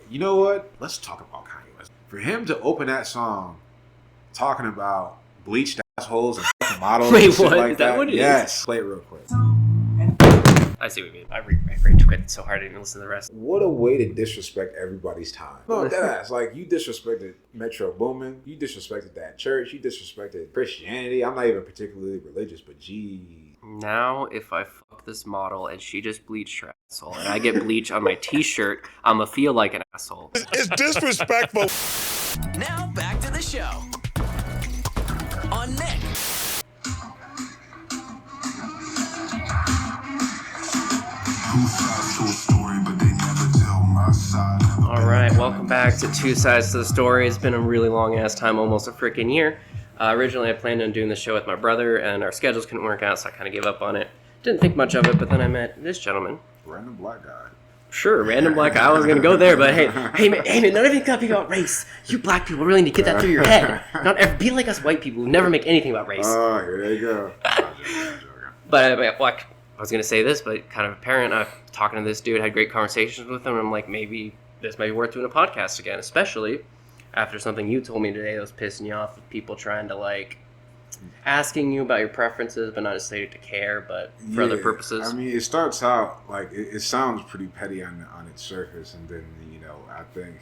you know what? Let's talk about Kanye West. For him to open that song talking about bleached assholes and fucking models and shit like Is that what it is? Play it real quick. I see what you mean. I rage quit so hard I didn't listen to the rest. What a way to disrespect everybody's time. No, deadass. Like, you disrespected Metro Boomin. You disrespected that church. You disrespected Christianity. I'm not even particularly religious, but gee. Now, if I fuck this model and she just bleached her asshole and I get bleach on my t-shirt, I'm gonna feel like an asshole. It's disrespectful. Now, back to the show. On Nick. Alright, welcome back to Two Sides to the Story. It's been a really long ass time, almost a freaking year. Originally I planned on doing the show with my brother and our schedules couldn't work out, so I kind of gave up on it. Didn't think much of it, but then I met this gentleman. Random black guy. Sure, random black guy. I was gonna go there, but hey man, none of it gotta be about race. You black people really need to get that through your head. Not ever be like us white people who never make anything about race. Oh, here you go. But I was gonna say this, but kind of apparent. I'm talking to this dude, had great conversations with him, and I'm like, maybe this might be worth doing a podcast again, especially after something you told me today that was pissing you off, with people trying to like asking you about your preferences, but not necessarily to care, but for other purposes. I mean, it starts out like it sounds pretty petty on its surface, and then I think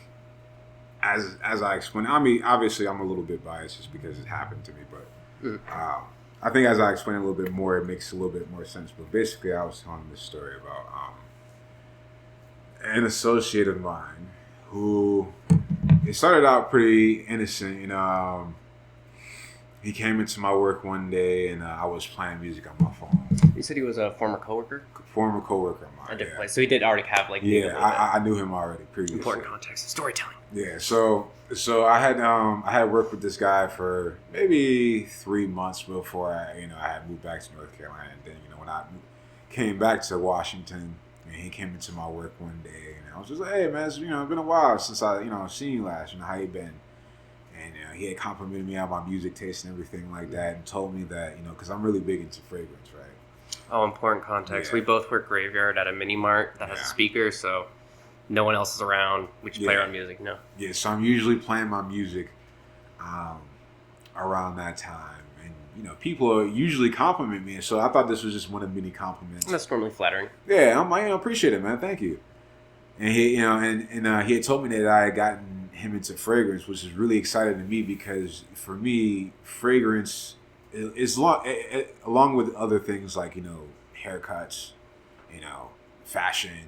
as I explain, I mean, obviously I'm a little bit biased just because it happened to me, but I think as I explain a little bit more, it makes a little bit more sense. But basically, I was telling this story about an associate of mine who it started out pretty innocent, He came into my work one day, and I was playing music on my phone. You said he was a former coworker? Former coworker of mine. A different place. So he did already have like... Yeah, I knew him already previously. Important context. Storytelling. Yeah, so I had worked with this guy for maybe 3 months before I had moved back to North Carolina. And then, when I came back to Washington, and he came into my work one day, and I was just like, hey, man, it's, it's been a while since I seen you last. How you been? And he had complimented me on my music taste and everything like that, and told me that, because I'm really big into fragrance, right? Oh, important context. Yeah. We both work graveyard at a mini mart that has a speaker, so no one else is around. We just play our own music, no. Yeah, so I'm usually playing my music around that time. And, people usually compliment me, so I thought this was just one of many compliments. That's normally flattering. Yeah, I'm like, appreciate it, man. Thank you. And he, he had told me that I had gotten him into fragrance, which is really exciting to me because for me, fragrance is along with other things like haircuts, fashion,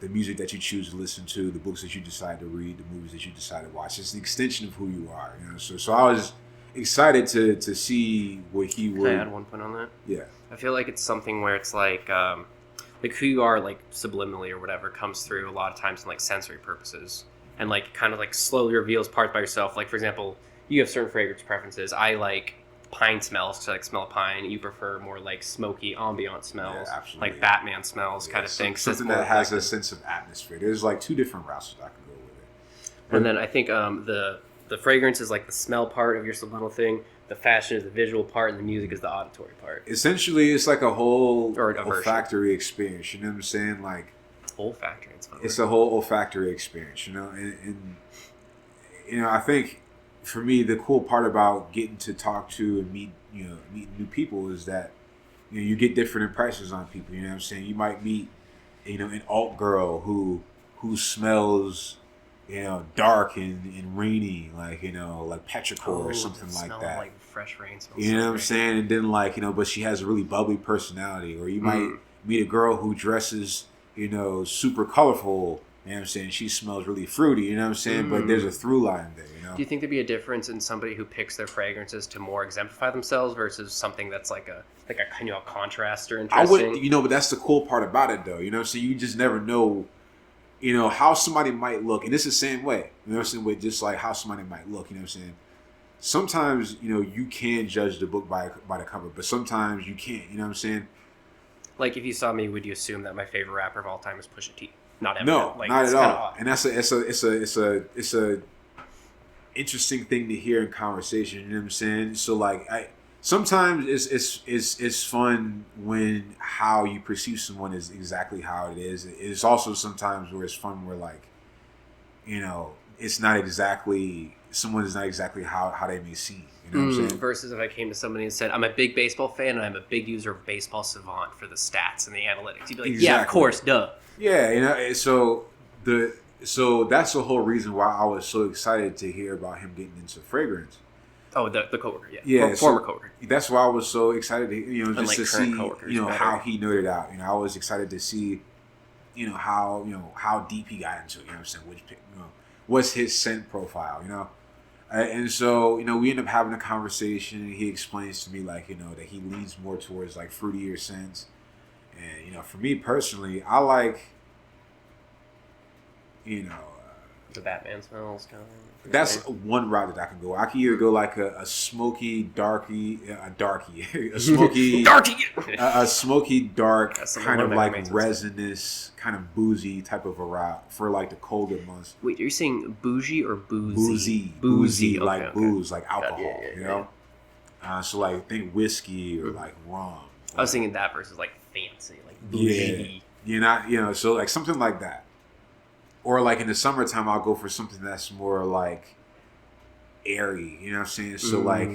the music that you choose to listen to, the books that you decide to read, the movies that you decide to watch. It's an extension of who you are. So I was excited to see what he would. Can I add one point on that? Yeah, I feel like it's something where it's like who you are, like subliminally or whatever, comes through a lot of times in like sensory purposes, and like kind of like slowly reveals parts by yourself. Like for example, you have certain fragrance preferences. I like pine smells because I like smell of pine. You prefer more like smoky ambient smells, like Batman smells, kind of thing. Something that has a sense of atmosphere. There's like two different routes that I can go with it. And then I think the fragrance is like the smell part of your subliminal thing. The fashion is the visual part, and the music is the auditory part. Essentially, it's like a whole olfactory experience. You know what I'm saying? Like olfactory. It's a whole olfactory experience. And I think for me, the cool part about getting to talk to and meet new people is that you get different impressions on people. You know what I'm saying? You might meet an alt girl who smells dark and rainy, like petrichor or something like that. Like fresh rain. You know what I'm saying? And then but she has a really bubbly personality. Or you might meet a girl who dresses, super colorful. You know what I'm saying? She smells really fruity. You know what I'm saying? But there's a through line there. Do you think there'd be a difference in somebody who picks their fragrances to more exemplify themselves versus something that's like a contrast or interesting? I would, but that's the cool part about it, though. So you just never know. How somebody might look, and it's the same way, with just like how somebody might look, Sometimes, you can judge the book by the cover, but sometimes you can't, Like if you saw me, would you assume that my favorite rapper of all time is Pusha T? Not ever. No, not at all. And that's it's a interesting thing to hear in conversation, you know what I'm saying? So sometimes it's fun when how you perceive someone is exactly how it is. It's also sometimes where it's fun where like, it's not exactly someone is not exactly how they may seem. You know what I'm saying? Versus if I came to somebody and said, I'm a big baseball fan and I'm a big user of Baseball Savant for the stats and the analytics. You'd be like, yeah, of course, duh. Yeah, so that's the whole reason why I was so excited to hear about him getting into fragrance. Oh, the coworker, yeah. Yeah, Former coworker. That's why I was so excited to, just to see, better. how he nerded out. I was excited to see, how deep he got into it. You know what I'm saying? What's his scent profile, And so, we end up having a conversation, and he explains to me, like, that he leans more towards, like, fruitier scents. And, for me personally, I like, The Batman smells kind of. that's one route that I can go. I can either go like a smoky, a smoky, a smoky, dark, kind of like resinous, kind of boozy type of a route for like the colder months. Wait, are you saying bougie or boozy? Boozy, Okay, like okay. booze, like alcohol, yeah. So like think whiskey or like rum. I was thinking that versus like fancy, like bougie. Yeah, you're not, so like something like that. Or like in the summertime, I'll go for something that's more like airy, you know what I'm saying? So like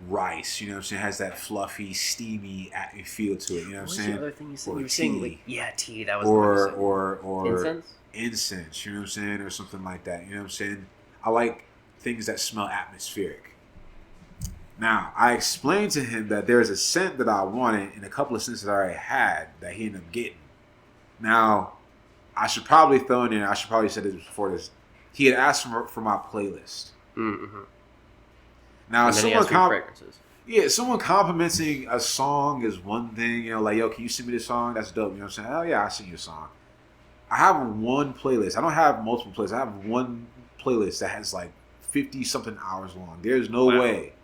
rice, you know what I'm saying, has that fluffy, steamy feel to it, you know what I'm saying? What's the other thing you said? Or You were tea. saying like, tea. That was or incense, you know what I'm saying, or something like that, you know what I'm saying? I like things that smell atmospheric. Now, I explained to him that there's a scent that I wanted and a couple of scents that I already had that he ended up getting. Now, I should probably throw in there, I should probably say this before this. He had asked for my playlist. Mm-hmm. Now, and then someone complimenting a song is one thing, like, yo, can you send me this song? That's dope, you know what I'm saying? Oh, yeah, I'll send you a song. I have one playlist. I don't have multiple playlists. I have one playlist that has like 50-something hours long. There's no way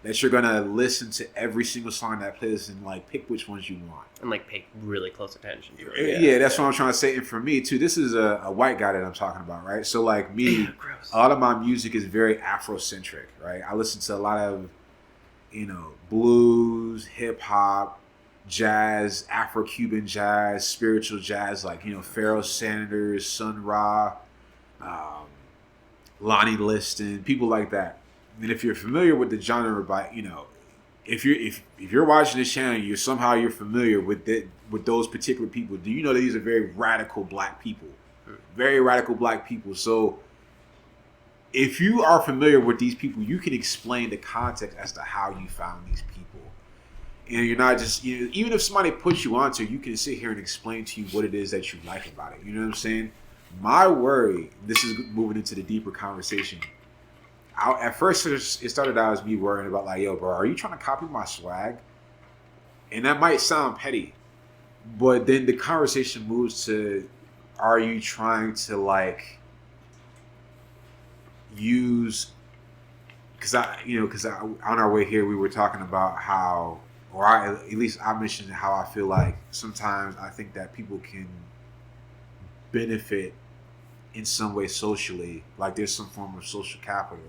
that you're gonna listen to every single song in that playlist and like pick which ones you want and like pay really close attention to it. Yeah, that's what I'm trying to say. And for me too, this is a white guy that I'm talking about, right? So like me, a lot of my music is very Afrocentric, right? I listen to a lot of blues, hip hop, jazz, Afro-Cuban jazz, spiritual jazz, like Pharoah Sanders, Sun Ra, Lonnie Liston, people like that. And if you're familiar with the genre, by if you're watching this channel, you're familiar with those particular people. Do you know that these are very radical black people? Very radical black people. So if you are familiar with these people, you can explain the context as to how you found these people. And you're not just even if somebody puts you onto, you can sit here and explain to you what it is that you like about it. You know what I'm saying? My worry, this is moving into the deeper conversation. At first, it started out as me worrying about like, yo, bro, are you trying to copy my swag? And that might sound petty, but then the conversation moves to, are you trying to like use? Because on our way here we were talking about how, or at least I mentioned how I feel like sometimes I think that people can benefit in some way socially, like there's some form of social capital.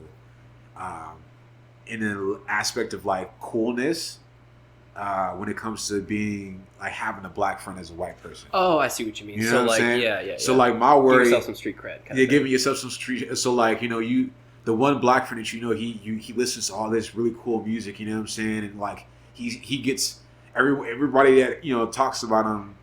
In an aspect of like coolness, when it comes to being like having a black friend as a white person. Oh, I see what you mean. You know so what like, I'm saying? yeah. So like my worry, give yourself some street cred. Giving yourself some street. So like the one black friend that he listens to all this really cool music. You know what I'm saying? And like he gets everybody that talks about him.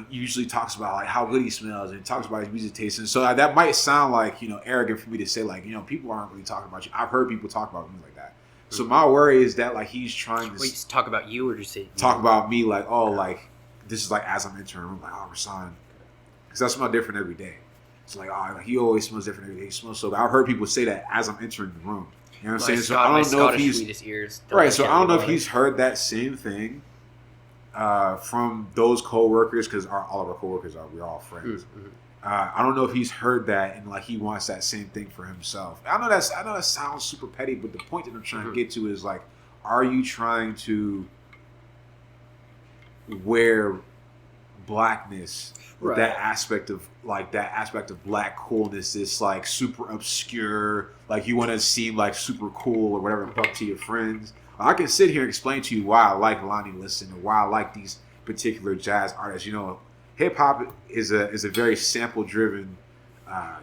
Usually talks about like how good he smells and talks about his music taste. And so that might sound like, arrogant for me to say like, people aren't really talking about you. I've heard people talk about me like that. So my worry is that like he's trying to just talk about you or just say talk about me like, oh, like this is like as I'm entering the room, like, oh, Rasan, because I smell different every day. It's like, oh, like, he always smells different every day. He smells so good. I've heard people say that as I'm entering the room. You know what I'm saying? So I don't know if he's ears right. So I don't know if he's heard that same thing. From those co-workers, because all of our co-workers we're all friends. Mm-hmm. I don't know if he's heard that and like he wants that same thing for himself. I know that sounds super petty, but the point that I'm trying to get to is like, are you trying to wear blackness, that aspect of black coolness, this like super obscure, like you want to seem like super cool or whatever, up to your friends? I can sit here and explain to you why I like Lonnie Liston or why I like these particular jazz artists. You know, hip hop is a very sample driven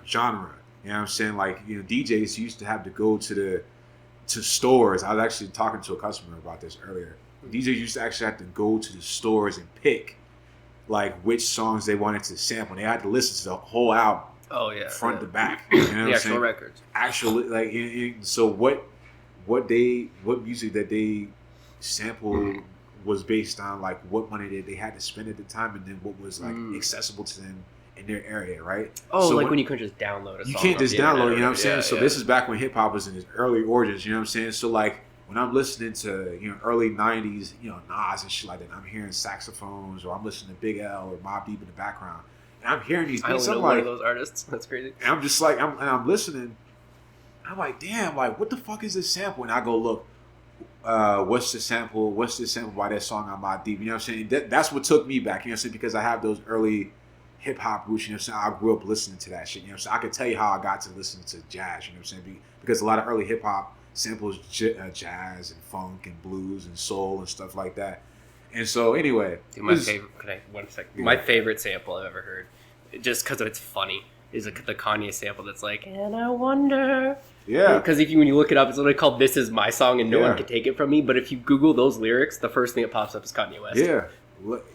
genre. You know what I'm saying? Like, you know, DJs used to have to go to stores. I was actually talking to a customer about this earlier. DJs used to actually have to go to the stores and pick like which songs they wanted to sample. They had to listen to the whole album. Oh yeah, front to back. You know what the I'm actual saying? records. Actually, like, so what music that they sampled was based on like what money they had to spend at the time, and then what was like accessible to them in their area, right? Oh, so like when you couldn't just download a song. You can't just download, you know what I'm saying? Yeah, so this is back when hip hop was in its early origins, you know what I'm saying? So like when I'm listening to, you know, early 90s, you know, Nas and shit like that, I'm hearing saxophones, or I'm listening to Big L or Mobb Deep in the background. And I'm hearing these beats. I don't know I'm one like, of those artists. That's crazy. and I'm just like, I'm listening. I'm like, damn, like, what the fuck is this sample? And I go look, what's the sample? What's the sample by that song on Mobb Deep? You know what I'm saying? That's what took me back. You know what I'm saying? Because I have those early hip hop roots. You know what I'm saying? I grew up listening to that shit. You know what I'm saying? I can tell you how I got to listen to jazz. You know what I'm saying? Because a lot of early hip hop samples jazz and funk and blues and soul and stuff like that. And so anyway, dude, my favorite. Can I 1 second? Yeah. My favorite sample I've ever heard, just because it's funny, is the Kanye sample that's like, and I wonder. Yeah. Because when you look it up, it's literally called "This Is My Song" and no one can take it from me. But if you Google those lyrics, the first thing that pops up is Kanye West. Yeah.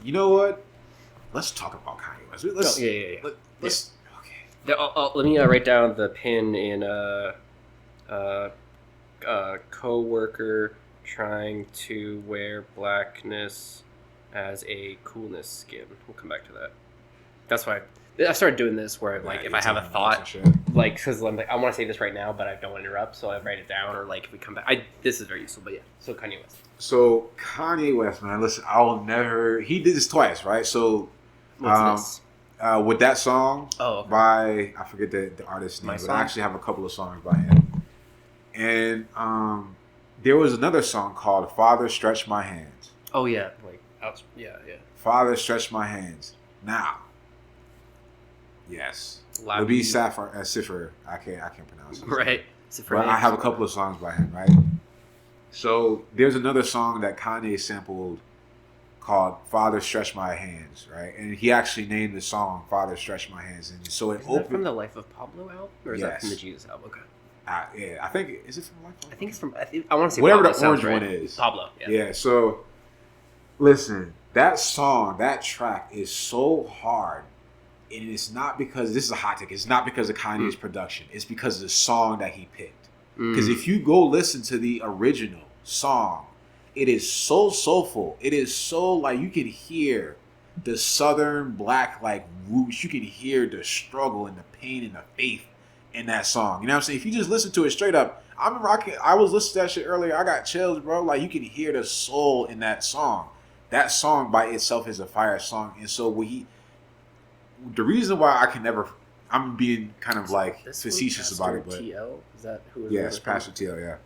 You know what? Let's talk about Kanye West. Let's, let's. Okay. Let me write down the pin in co-worker trying to wear blackness as a coolness skin. We'll come back to that. That's why I started doing this, where like if I have a thought, like because I'm like I want to say this right now, but I don't want to interrupt, so I write it down, or like if we come back, this is very useful. But yeah, so Kanye West. So Kanye West, man, listen, I will never. He did this twice, right? So, what's this? With that song by I forget the artist's name, but I actually have a couple of songs by him, and there was another song called "Father Stretch My Hands." Oh yeah, like yeah. Father Stretch My Hands. Now, yes, Labi Siffer. I can't pronounce it. Right. But I have a couple of songs by him, right? So there's another song that Kanye sampled called "Father Stretch My Hands," right? And he actually named the song "Father Stretch My Hands." And so it opened. Is that from the Life of Pablo album, or is that from the Jesus album? Okay. Yeah, I think is it from Life of Pablo? I think it's from. I want to say whatever Pablo the orange right. one is. Pablo. Yeah. So listen, that song, that track is so hard. And it's not because, this is a hot take, it's not because of Kanye's production. It's because of the song that he picked. Because if you go listen to the original song, it is so soulful. It is so, like, you can hear the Southern black, like, roots. You can hear the struggle and the pain and the faith in that song. You know what I'm saying? If you just listen to it straight up, I remember I was listening to that shit earlier. I got chills, bro. Like, you can hear the soul in that song. That song by itself is a fire song. And so the reason why I can never, I'm being kind of like facetious about it, but TL? Is that who? Yes, Pastor TL. Yeah,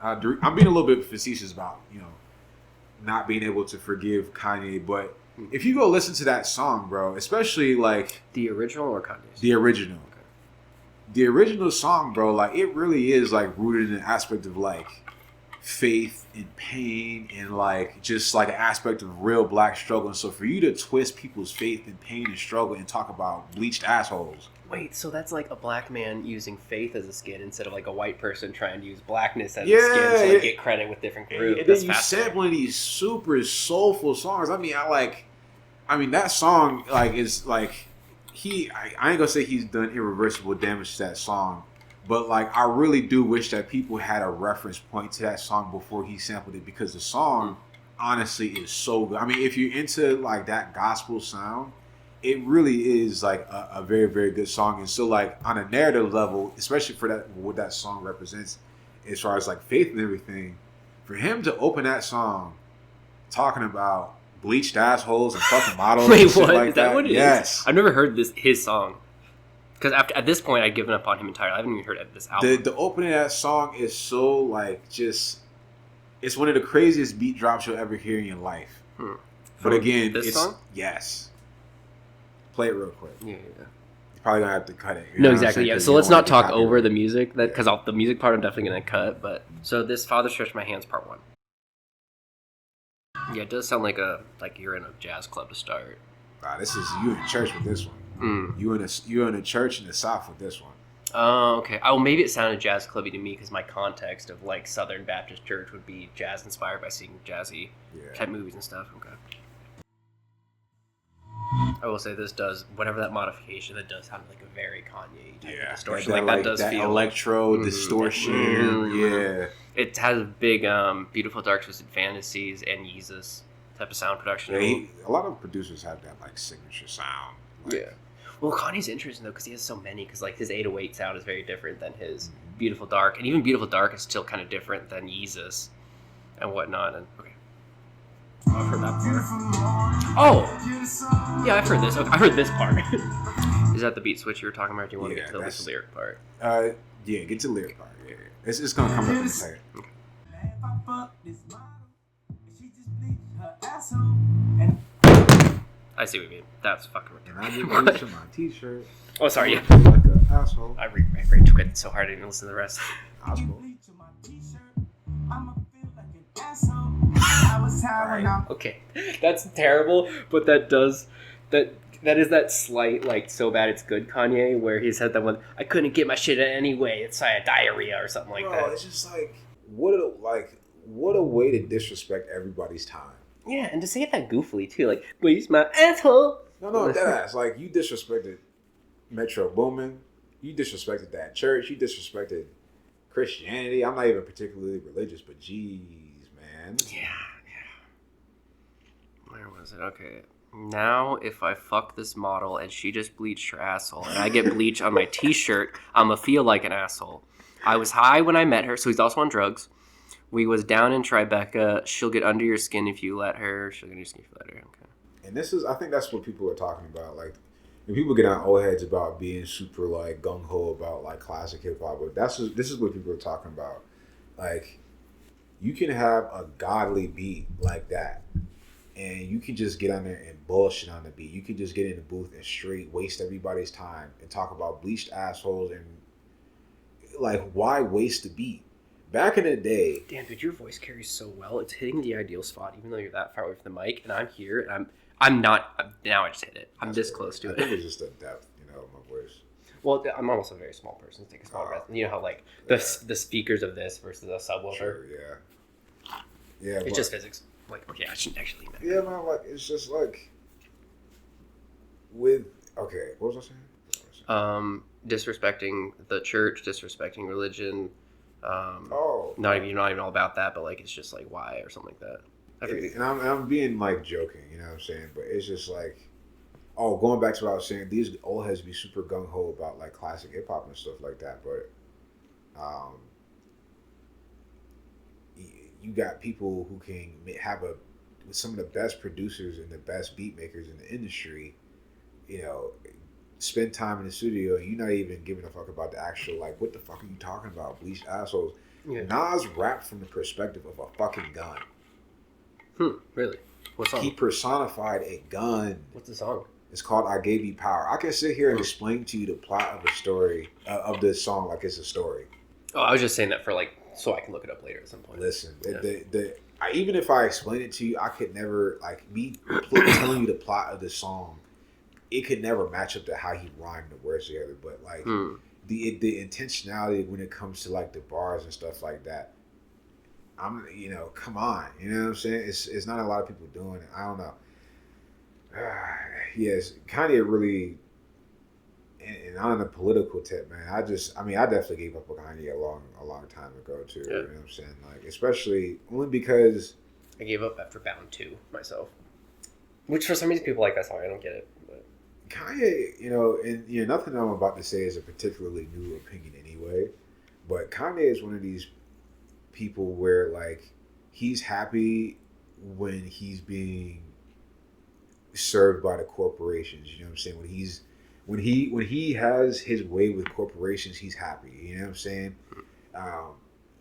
I'm being a little bit facetious about, you know, not being able to forgive Kanye. But if you go listen to that song, bro, especially like the original or Kanye's? The original. Okay. The original song, bro, like it really is like rooted in an aspect of like faith and pain and like just like an aspect of real black struggle. And so for you to twist people's faith and pain and struggle and talk about bleached assholes. Wait, so that's like a black man using faith as a skin instead of like a white person trying to use blackness as a skin to like get credit with different groups. And then you sampling these super soulful songs. I mean that song like is like I ain't gonna say he's done irreversible damage to that song. But, like, I really do wish that people had a reference point to that song before he sampled it, because the song, honestly, is so good. I mean, if you're into, like, that gospel sound, it really is, like, a very, very good song. And so, like, on a narrative level, especially for that what that song represents, as far as, like, faith and everything, for him to open that song talking about bleached assholes and fucking models Wait, and shit what? like is that what it yes. is? I've never heard his song. Because at this point, I'd given up on him entirely. I haven't even heard of this album. The opening of that song is so, like, just... It's one of the craziest beat drops you'll ever hear in your life. But again, this song? Yes. Play it real quick. Yeah. probably gonna have to cut it. No, exactly. Yeah. So let's not talk over the music, Yeah. because the music part I'm definitely gonna cut. But so this Father Stretch My Hands Part 1. Yeah, it does sound like you're in a jazz club to start. Nah, this is you in church with this one. You in a church in the South with this one. Oh, okay. Oh, maybe it sounded jazz clubby to me because my context of like Southern Baptist church would be jazz inspired by seeing jazzy type movies and stuff. Okay. I will say this does, whatever that modification, that does sound like a very Kanye type of distortion. That does that feel electro distortion. Yeah. It has big, beautiful dark twisted fantasies and Yeezus type of sound production. Yeah, a lot of producers have that like signature sound. Yeah. Well, Kanye's interesting though because he has so many. Because like his 808 sound is very different than his Beautiful Dark, and even Beautiful Dark is still kind of different than Yeezus and whatnot. And okay, I've heard that part. Oh, yeah, I've heard this. Okay, I heard this part. Is that the beat switch you were talking about? Or do you want to get to the lyric part? Yeah, get to the lyric part. Yeah, it's gonna come up in a second. Okay. I see what you mean. That's fucking And I just bleached my t-shirt. Oh, sorry. Yeah. Like an asshole. I rage quit so hard I didn't listen to the rest. Asshole. Okay, that's terrible, but that is that slight like so bad it's good Kanye where he said that one I couldn't get my shit in any way. It's like diarrhea or something like that. It's just like what a way to disrespect everybody's time. Yeah, and to say it that goofily too, like please my asshole. No, deadass. Like you disrespected Metro Boomin, you disrespected that church, you disrespected Christianity. I'm not even particularly religious, but geez, man. Yeah. Where was it? Okay. Now, if I fuck this model and she just bleached her asshole and I get bleach on my t-shirt, I'ma feel like an asshole. I was high when I met her, so he's also on drugs. We was down in Tribeca. She'll get under your skin if you let her. She'll get under your skin if you let her. Okay. And I think that's what people are talking about. Like, when people get on old heads about being super, like, gung-ho about, like, classic hip-hop, but this is what people are talking about. Like, you can have a godly beat like that, and you can just get on there and bullshit on the beat. You can just get in the booth and straight waste everybody's time and talk about bleached assholes and, like, why waste the beat? Back in the day... Damn, dude, your voice carries so well. It's hitting the ideal spot, even though you're that far away from the mic, and I'm here, and I'm not... Now I just hit it. I'm this close to it. I think it's just the depth, of my voice. Well, I'm almost a very small person. Take a small breath. You know how, like, the speakers of this versus a subwoofer? Sure, yeah. It's just physics. Like, okay, I shouldn't actually lean back. Yeah, man, like, it's just, like... Okay, what was I saying? Disrespecting the church, disrespecting religion... not even all about that, but like it's just like why or something like that. And I'm being like joking, you know what I'm saying? But it's just like, going back to what I was saying, these old heads be super gung ho about like classic hip hop and stuff like that. But you got people who can have with some of the best producers and the best beat makers in the industry, spend time in the studio and you're not even giving a fuck about the actual, like, what the fuck are you talking about? Bleached assholes. Yeah. Nas rapped from the perspective of a fucking gun. Really? What song? He personified a gun. What's the song? It's called I Gave You Power. I can sit here and explain to you the plot of a story, of this song like it's a story. Oh, I was just saying that for like, so I can look it up later at some point. Listen, even if I explain it to you, I could never, like, me telling you the plot of the song, it could never match up to how he rhymed the words together. But like the intentionality when it comes to like the bars and stuff like that, come on, you know what I'm saying? It's not a lot of people doing it. I don't know. Yes, Kanye really, and on a political tip, man. I definitely gave up on Kanye a long time ago too. Yeah. You know what I'm saying? Like, especially only because I gave up after Bound 2 myself, which for some reason people like that song. I don't get it. Kanye, and nothing I'm about to say is a particularly new opinion anyway, but Kanye is one of these people where, like, he's happy when he's being served by the corporations. You know what I'm saying? When he has his way with corporations, he's happy. You know what I'm saying?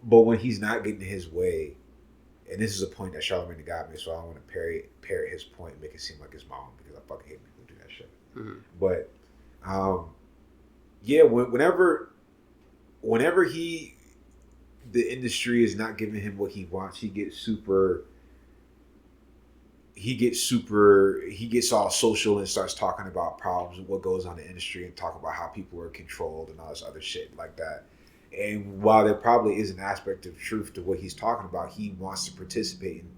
But when he's not getting his way, and this is a point that Charlamagne the God made, so I don't want to parrot his point and make it seem like it's my own, because I fucking hate people who do that shit. Mm-hmm. But yeah, whenever the industry is not giving him what he wants, he gets all social and starts talking about problems and what goes on in the industry and talk about how people are controlled and all this other shit like that. And while there probably is an aspect of truth to what he's talking about, he wants to participate in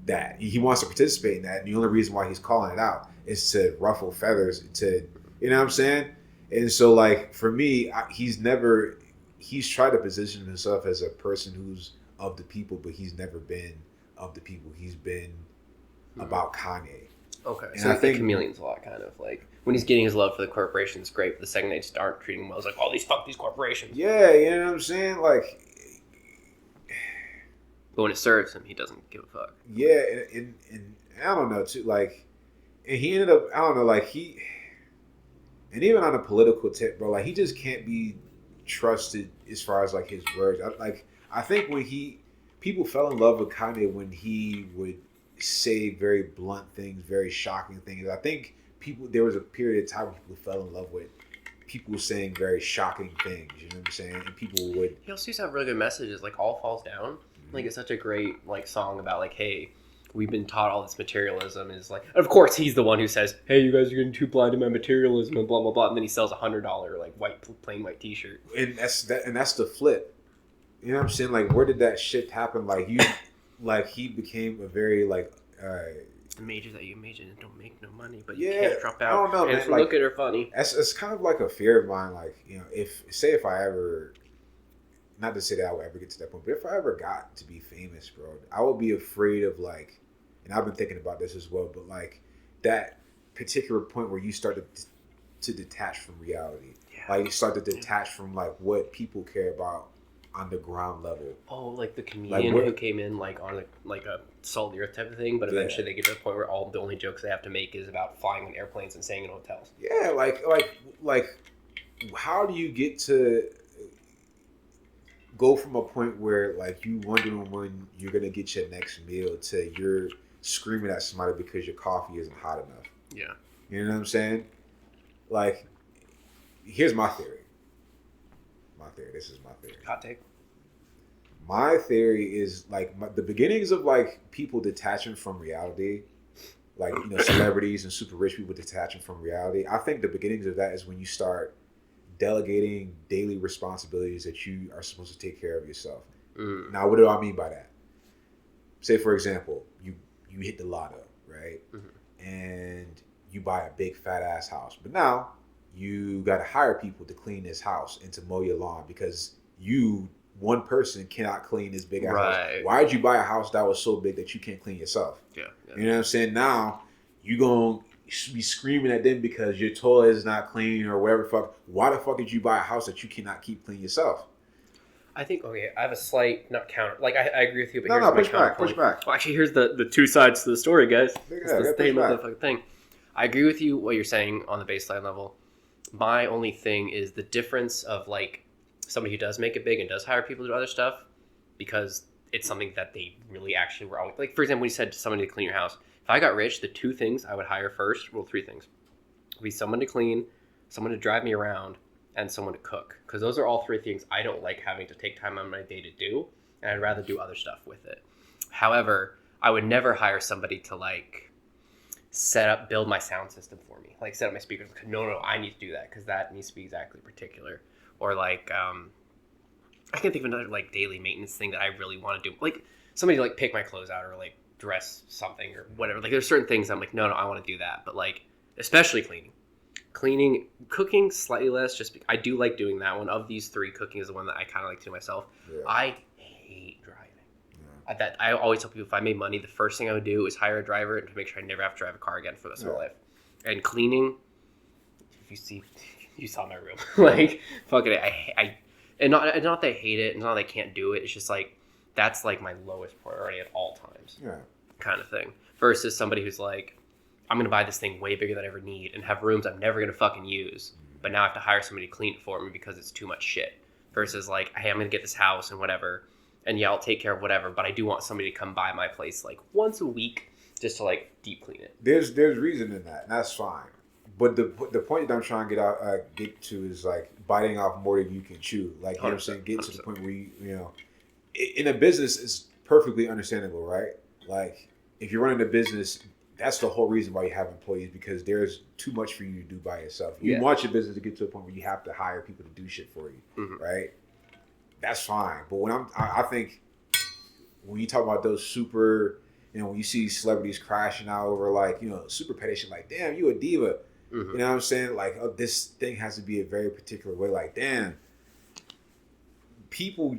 that. He wants to participate in that, and the only reason why he's calling it out is to ruffle feathers, you know what I'm saying? And so, like, for me, he's tried to position himself as a person who's of the people, but he's never been of the people. He's been about Kanye. Okay, and so I think chameleon's a lot, kind of like when he's getting his love for the corporations, great. But the second they just aren't treating him well, it's like, oh, fuck these corporations. Yeah, you know what I'm saying? Like, but when it serves him, he doesn't give a fuck. Yeah, and I don't know too. Like, and he ended up, I don't know, like and even on a political tip, bro, like he just can't be trusted as far as like his words. I think when people fell in love with Kanye when he would say very blunt things, very shocking things. I think there was a period of time when people fell in love with people saying very shocking things. You know what I'm saying? And people would. He also used to have really good messages, like All Falls Down. Mm-hmm. Like it's such a great like song about like, hey, we've been taught all this materialism is like. Of course, he's the one who says, hey, you guys are getting too blind to my materialism and blah blah blah. And then he sells $100 like plain white T-shirt. And that's the flip. You know what I'm saying? Like, where did that shift happen? Like he became a very like. The majors that you major in don't make no money, but yeah, you can't drop out. I don't know, and man. if Like, look at her funny. It's kind of like a fear of mine. Like, you know, if I ever, not to say that I would ever get to that point, but if I ever got to be famous, bro, I would be afraid of like, and I've been thinking about this as well, but like that particular point where you start to detach from reality. Yeah. Like you start to detach from like what people care about on the ground level. Oh, like the comedian who came in like on a salt the earth type of thing, but eventually they get to the point where the only jokes they have to make is about flying in airplanes and staying in hotels. Yeah, like how do you get to go from a point where like you wondering when you're gonna get your next meal to you're screaming at somebody because your coffee isn't hot enough? Yeah. You know what I'm saying? Like, here's my theory. This is my theory. Hot take. My theory is like the beginnings of like people detaching from reality, like, you know, celebrities and super rich people detaching from reality. I think the beginnings of that is when you start delegating daily responsibilities that you are supposed to take care of yourself. Mm. Now, what do I mean by that? Say, for example, you hit the lotto, right? Mm-hmm. And you buy a big fat ass house, but now you got to hire people to clean this house and to mow your lawn because one person cannot clean this big ass house. Why did you buy a house that was so big that you can't clean yourself? Yeah. You know what I'm saying? Now you gonna be screaming at them because your toilet is not clean or whatever the fuck. Why the fuck did you buy a house that you cannot keep clean yourself? I think, okay, I have a slight, not counter, like I agree with you, but push back. Well, actually, here's the two sides to the story, guys. It's the same of the fucking thing. I agree with you what you're saying on the baseline level. My only thing is the difference of like somebody who does make it big and does hire people to do other stuff because it's something that they really actually were always like. For example, when you said to somebody to clean your house, if I got rich, the two things I would hire first, well, three things, would be someone to clean, someone to drive me around, and someone to cook. Because those are all three things I don't like having to take time on my day to do, and I'd rather do other stuff with it. However, I would never hire somebody to like build my sound system for me, like set up my speakers. No, I need to do that because that needs to be exactly particular. Or like, I can't think of another like daily maintenance thing that I really want to do. Like somebody to like pick my clothes out or like dress something or whatever. Like there's certain things I'm like, no, I want to do that. But like, especially cleaning, cooking slightly less. Just I do like doing that one. Of these three, cooking is the one that I kind of like to do myself. Yeah. I hate driving. Yeah. I always tell people if I made money, the first thing I would do is hire a driver to make sure I never have to drive a car again for the rest of my life. And cleaning, if you saw my room, like fuck it, and not that I hate it, and not that I can't do it. It's just like that's like my lowest priority at all times, kind of thing. Versus somebody who's like, I'm gonna buy this thing way bigger than I ever need and have rooms I'm never gonna fucking use, but now I have to hire somebody to clean it for me because it's too much shit. Versus like, hey, I'm gonna get this house and whatever, and yeah, I'll take care of whatever, but I do want somebody to come by my place like once a week just to like deep clean it. There's reason in that, and that's fine. But the point that I'm trying to get to is like biting off more than you can chew. Like, you know what I'm saying? Get to the point where you know, in a business, it's perfectly understandable, right? Like, if you're running a business, that's the whole reason why you have employees, because there's too much for you to do by yourself. You want your business to get to a point where you have to hire people to do shit for you, right? That's fine. But when I think when you talk about those super, you know, when you see celebrities crashing out over like, you know, super petty shit, like, damn, you a diva. You know what I'm saying? Like, oh, this thing has to be a very particular way. Like, damn, people.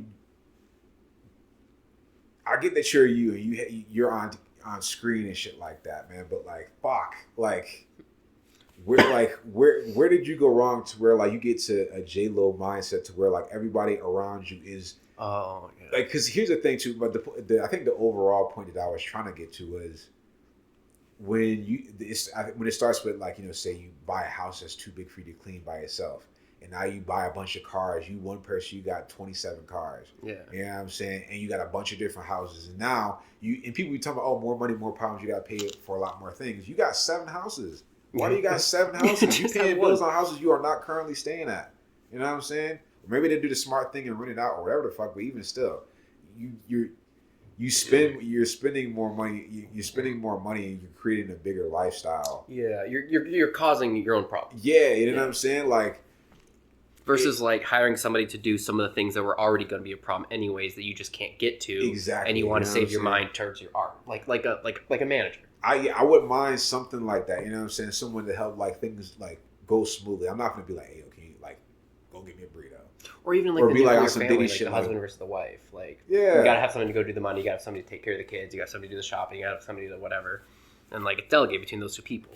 I get that you're you and you're on screen and shit like that, man. But like, fuck, where did you go wrong to where like you get to a J-Lo mindset to where like everybody around you is like, because here's the thing too, but I think the overall point that I was trying to get to was when it starts with like, you know, say you buy a house that's too big for you to clean by yourself. And now you buy a bunch of cars. You one person, you got 27 cars. Yeah. You know what I'm saying? And you got a bunch of different houses. And now people be talking about, oh, more money, more problems. You got to pay for a lot more things. You got 7 houses. Why do you got 7 houses? You paying bills on houses you are not currently staying at. You know what I'm saying? Or maybe they do the smart thing and rent it out or whatever the fuck. But even still, you're spending more money. You're spending more money, and you're creating a bigger lifestyle. Yeah, you're causing your own problems. Yeah, you know what I'm saying? Like. Versus like hiring somebody to do some of the things that were already going to be a problem anyways that you just can't get to. Exactly. And you want to save your mind towards your art. Like a manager. I wouldn't mind something like that, you know what I'm saying? Someone to help like things like go smoothly. I'm not gonna be like, hey, okay, like go get me a burrito. Or even like or the be like on your some family, Diddy like shit, the husband versus the wife. Like you gotta have someone to go do the money, you gotta have somebody to take care of the kids, you gotta have somebody to do the shopping, you gotta have somebody to whatever. And like it's delegate between those two people.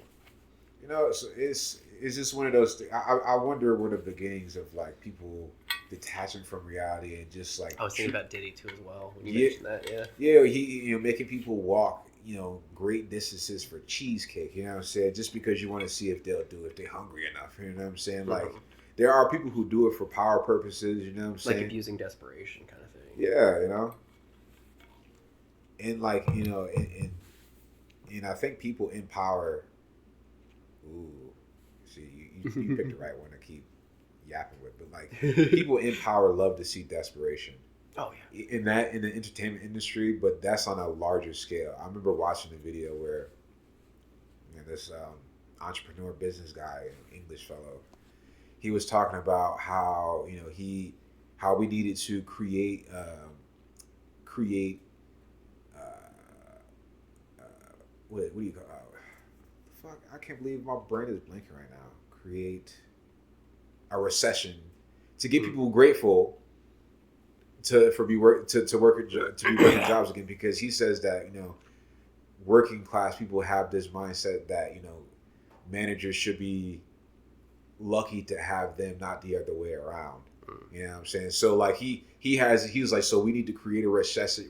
You know, it's just one of those things. I wonder where the beginnings of like people detaching from reality and just like I was thinking about Diddy too as well when you mentioned that. He making people walk, you know, great distances for cheesecake, you know what I'm saying, just because you want to see if they'll do it, if they're hungry enough, you know what I'm saying? Like there are people who do it for power purposes, you know what I'm saying, like abusing desperation kind of thing. Yeah, you know, and like, you know, and I think people in power. Ooh, see, you picked the right one to keep yapping with, but like people in power love to see desperation. Oh yeah. In the entertainment industry, but that's on a larger scale. I remember watching a video where, you know, this entrepreneur business guy, English fellow, he was talking about how, you know, how we needed to create what do you call fuck, I can't believe my brain is blinking right now. Create a recession to get people grateful to be working jobs again, because he says that, you know, working class people have this mindset that, you know, managers should be lucky to have them, not the other way around. You know what I'm saying? So like he was like, so we need to create a recession,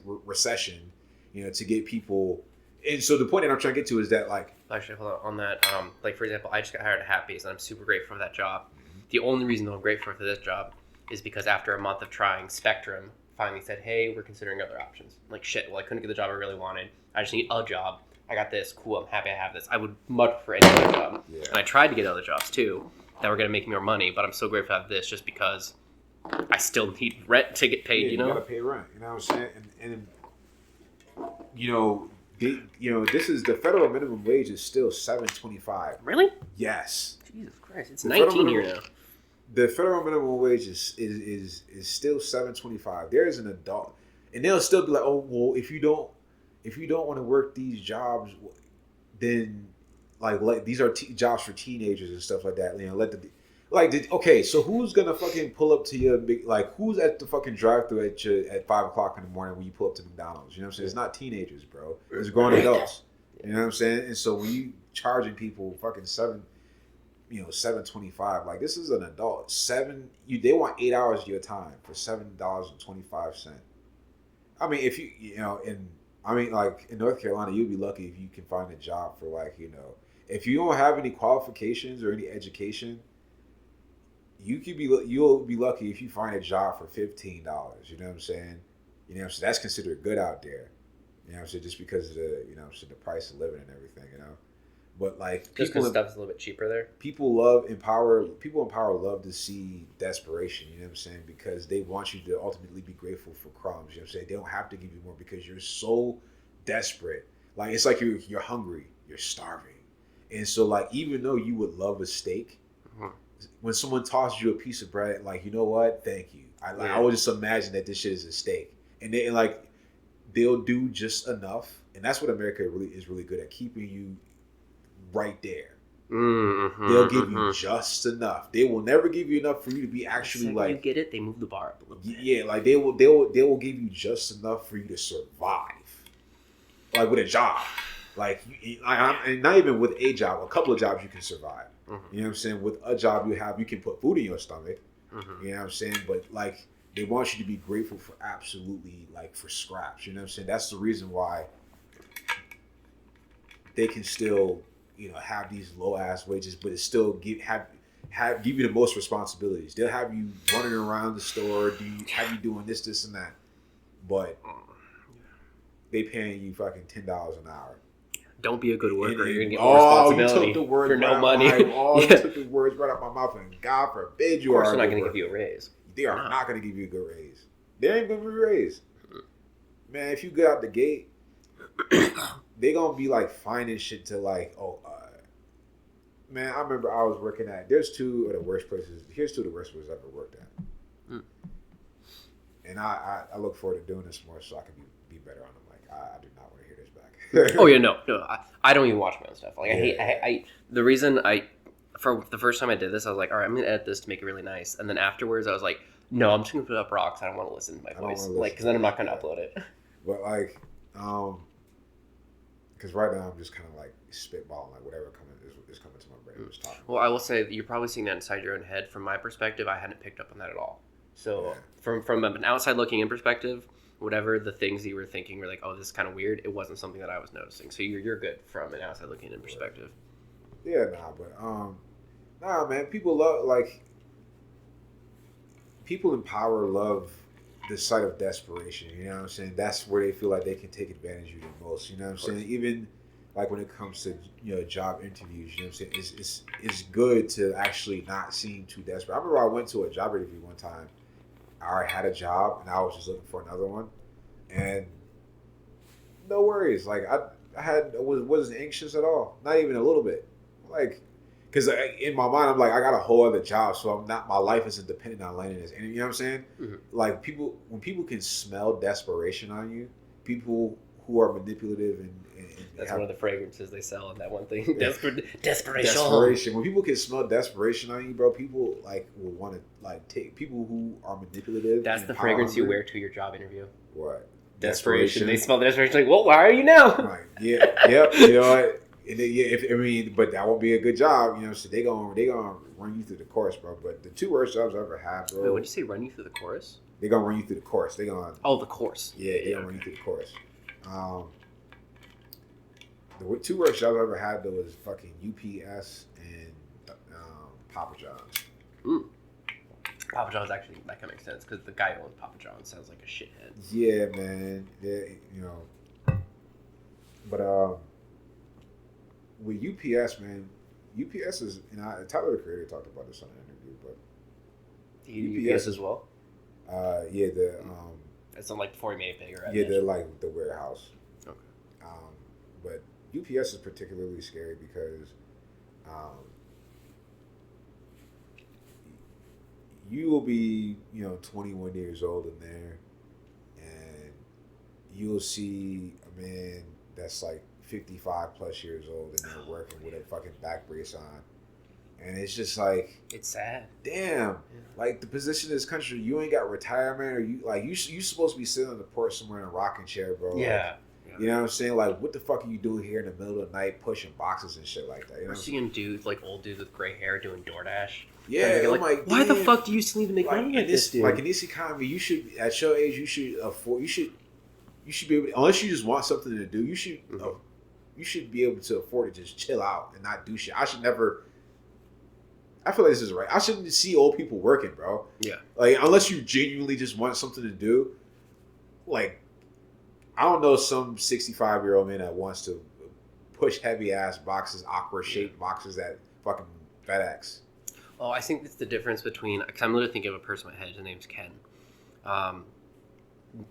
you know, to get people. And so the point that I'm trying to get to is that, like, actually, hold on that. Like for example, I just got hired at Happy's, and I'm super grateful for that job. The only reason that I'm grateful for this job is because after a month of trying, Spectrum finally said, "Hey, we're considering other options." I'm like, shit. Well, I couldn't get the job I really wanted. I just need a job. I got this. Cool. I'm happy I have this. I would much prefer any other job. Yeah. And I tried to get other jobs too that were going to make me more money, but I'm so grateful to have this just because I still need rent to get paid. Yeah, you know, you gotta pay rent. You know what I'm saying? And you know. This is the federal minimum wage is still $7.25. Really? Yes. Jesus Christ, it's 19 here now. The federal minimum wage is still $7.25. There's an adult, and they'll still be like, oh well, if you don't want to work these jobs, then like these are jobs for teenagers and stuff like that. You know, okay, so who's gonna fucking pull up to your who's at the fucking drive-thru at 5 o'clock in the morning when you pull up to McDonald's? You know what I'm saying? It's not teenagers, bro. It's grown adults. You know what I'm saying? And so when you charging people fucking $7.25, like this is an adult. They want 8 hours of your time for $7.25. I mean, if like in North Carolina, you'd be lucky if you can find a job for like, you know, if you don't have any qualifications or any education. You'll be lucky if you find a job for $15. You know what I'm saying? You know what I'm saying? That's considered good out there. You know what I'm saying? Just because of the, you know, the price of living and everything, you know. But like Just because stuff's a little bit cheaper there. People in power love to see desperation, you know what I'm saying? Because they want you to ultimately be grateful for crumbs, you know what I'm saying? They don't have to give you more because you're so desperate. Like it's like you're hungry, you're starving. And so like even though you would love a steak, when someone tosses you a piece of bread, like, you know what? Thank you. I would just imagine that this shit is a steak. And they'll do just enough. And that's what America is really good at, keeping you right there. They'll give you just enough. They will never give you enough for you to be actually like. You get it. They move the bar up a little bit. Yeah, like they will give you just enough for you to survive. Like with a job, and not even with a job. A couple of jobs you can survive. You know what I'm saying? With a job you can put food in your stomach. You know what I'm saying? But like they want you to be grateful for absolutely like for scraps. You know what I'm saying? That's the reason why they can still, you know, have these low ass wages, but it still give you the most responsibilities. They'll have you running around the store, have you doing this and that, but they paying you fucking $10 an hour. Don't be a good worker. You're gonna get more responsibility you took the words for no right money. You took the words right out my mouth, and God forbid you are. Of course, they're not going to give you a raise. They are not going to give you a good raise. They ain't going to be raised. Man, if you get out the gate, they going to be like finding shit to like, man, I remember I was working at, here's two of the worst places I've ever worked at. And I look forward to doing this more so I can be better on them. Like, I do not want to hear this back. Oh, yeah, no. I don't even watch my own stuff. Like, I the reason for the first time I did this, I was like, all right, I'm going to edit this to make it really nice. And then afterwards, I was like, no, I'm just going to put up rocks. I don't want to listen to my voice. Like, because then I'm not going to upload it. But, like, because right now I'm just kind of, like, spitballing, like, whatever is coming to my brain. Well, I will say that you're probably seeing that inside your own head. From my perspective, I hadn't picked up on that at all. So, from an outside looking in perspective, whatever the things that you were thinking were like, oh, this is kind of weird, it wasn't something that I was noticing. So you're good from an outside looking in perspective. Yeah, man, people in power love the sight of desperation, you know what I'm saying? That's where they feel like they can take advantage of you the most, you know what I'm saying? Even like when it comes to, you know, job interviews, you know what I'm saying? It's good to actually not seem too desperate. I remember I went to a job interview one time. I already had a job and I was just looking for another one, and no worries. Like I wasn't anxious at all, not even a little bit. Like, because in my mind I'm like, I got a whole other job, so my life isn't dependent on landing this. And you know what I'm saying? Like when people can smell desperation on you, people who are manipulative and that's one of the fragrances they sell in that one thing. Desperation. When people can smell desperation on you, bro, people like will want to like take people who are manipulative. That's the fragrance you wear to your job interview. What? Desperation. They smell the desperation. Like, well, why are you now? Right. Yeah. Yep. You know what? But that won't be a good job. You know, so they gonna run you through the course, bro. But the two worst jobs I ever had, bro. Wait, what did you say? Run you through the chorus? They gonna run you through the course. They gonna. Oh, the course. Yeah, they gonna run you through the course. The two worst jobs I ever had though was fucking UPS and Papa John's. Papa John's actually, that kind of makes sense because the guy who owns Papa John's sounds like a shithead. Yeah, man. Yeah, you know. But with UPS, man, UPS is, you know, Tyler the Creator talked about this on an interview, but UPS as well. Yeah, it's not like before he made it bigger. Yeah, they're like the warehouse. Okay. But UPS is particularly scary because you will be, you know, 21 years old in there, and you'll see a man that's like 55 plus years old and they're working with a fucking back brace on. And it's just like, it's sad. Damn, like the position in this country, you ain't got retirement, or you supposed to be sitting on the porch somewhere in a rocking chair, bro. Yeah. Like, you know what I'm saying? Like, what the fuck are you doing here in the middle of the night pushing boxes and shit like that? You know, we're seeing dudes, like old dudes with gray hair doing DoorDash. Yeah, I'm like, why the fuck do you still need to make money like this, dude? Like in this economy, you should, at your age, you should be able to, unless you just want something to do, you should be able to afford to just chill out and not do shit. I feel like this is right. I shouldn't see old people working, bro. Yeah. Like, unless you genuinely just want something to do. Like, I don't know some 65-year-old man that wants to push heavy ass boxes, awkward shaped boxes at fucking FedEx. Oh, I think that's the difference between, because I'm literally thinking of a person in my head. His name's Ken.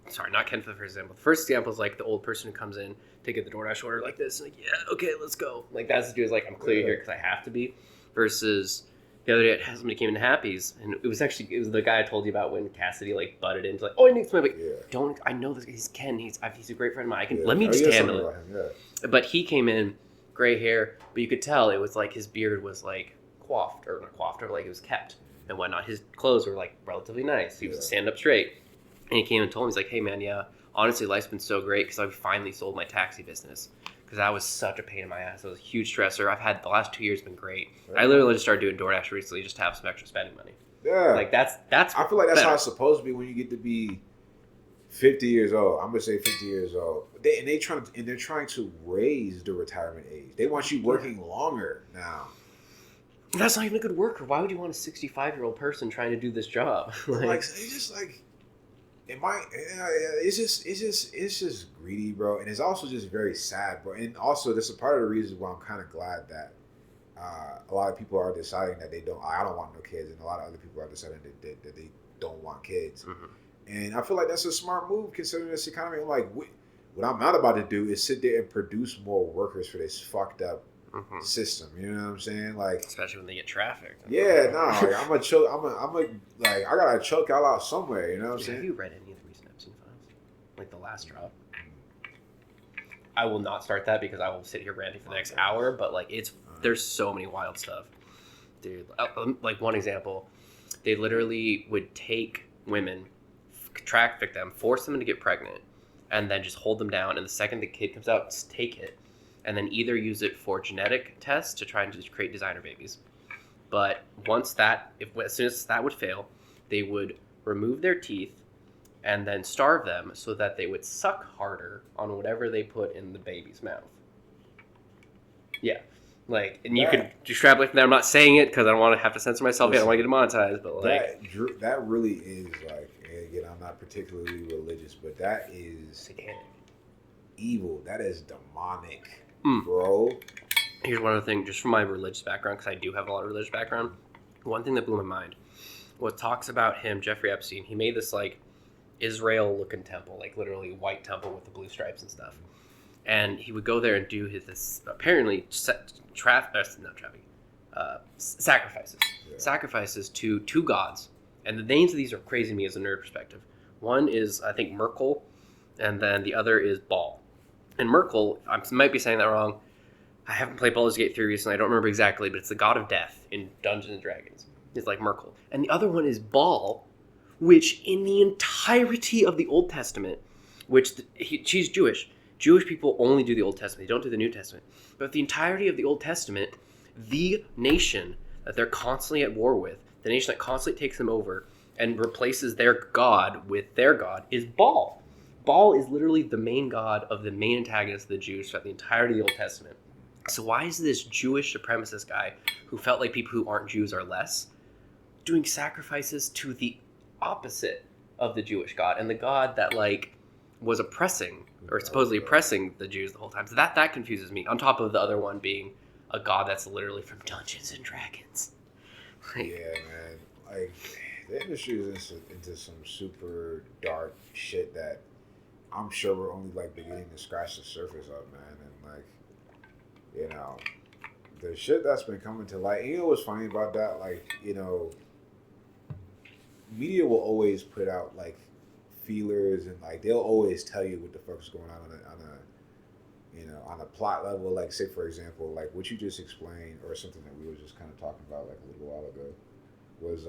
Sorry, not Ken for the first example. The first example is like the old person who comes in to get the DoorDash order like this, and like, yeah, okay, let's go. Like that's the dude who's like, I'm clearly here because I have to be. Versus the other day, somebody came into Happy's, and it was the guy I told you about when Cassidy like butted into like, oh, I need somebody. Like, don't, I know this. He's Ken. He's a great friend of mine. Let me just handle it. But he came in, gray hair, but you could tell it was like his beard was like coiffed or not coiffed, or like it was kept and whatnot. His clothes were like relatively nice. He was stand up straight. And he came and told me, he's like, hey, man, yeah, honestly, life's been so great because I finally sold my taxi business because that was such a pain in my ass. It was a huge stressor. I've had the last 2 years been great. I literally just started doing DoorDash recently just to have some extra spending money. Yeah. Like, that's I feel like that's better. how it's supposed to be when you get to be 50 years old. I'm going to say 50 years old. They're trying to raise the retirement age. They want you working longer now. That's not even a good worker. Why would you want a 65-year-old person trying to do this job? Like it's just like... It's just greedy, bro, and it's also just very sad, bro. And also, this is part of the reason why I'm kind of glad that a lot of people are deciding that I don't want no kids, and a lot of other people are deciding that they don't want kids. Mm-hmm. And I feel like that's a smart move considering this economy. I'm like, what I'm not about to do is sit there and produce more workers for this fucked up system. You know what I'm saying? Like, especially when they get trafficked. Yeah, no, like, I'm like, I gotta choke y'all out somewhere. You know what I'm saying? Have you read any of the recent Epstein files? Like the last drop? I will not start that because I will sit here ranting for the next hour. But like, there's so many wild stuff, dude. Like one example, they literally would take women, traffic them, force them to get pregnant, and then just hold them down. And the second the kid comes out, just take it. And then either use it for genetic tests to try and just create designer babies. But as soon as that would fail, they would remove their teeth and then starve them so that they would suck harder on whatever they put in the baby's mouth. Yeah. Like, and you could extrapolate from that. I'm not saying it because I don't want to have to censor myself. I don't want to get demonetized. But like, that really is like, again, I'm not particularly religious, but that is satanic, evil. That is demonic. Bro, here's one other thing, just from my religious background, because I do have a lot of religious background. One thing that blew my mind, what talks about him, Jeffrey Epstein, he made this like Israel-looking temple, like literally white temple with the blue stripes and stuff. And he would go there and do this apparently sacrifices, sacrifices to two gods. And the names of these are crazy to me as a nerd perspective. One is, I think, Merkel, and then the other is Baal. And Merkel, I might be saying that wrong. I haven't played Baldur's Gate 3 recently. I don't remember exactly, but it's the god of death in Dungeons & Dragons. It's like Merkel. And the other one is Baal, which in the entirety of the Old Testament, she's Jewish. Jewish people only do the Old Testament. They don't do the New Testament. But the entirety of the Old Testament, the nation that they're constantly at war with, the nation that constantly takes them over and replaces their god with their god, is Baal. Baal is literally the main god of the main antagonist of the Jews throughout the entirety of the Old Testament. So why is this Jewish supremacist guy who felt like people who aren't Jews are less doing sacrifices to the opposite of the Jewish god and the god that like was oppressing or supposedly oppressing the Jews the whole time? So that confuses me. On top of the other one being a god that's literally from Dungeons and Dragons. Yeah, man. Like the industry is into some super dark shit that I'm sure we're only like beginning to scratch the surface of, man. And like, you know, the shit that's been coming to light. And you know what's funny about that? Like, you know, media will always put out like feelers and like they'll always tell you what the fuck's going on a plot level. Like, say for example, like what you just explained, or something that we were just kind of talking about like a little while ago, was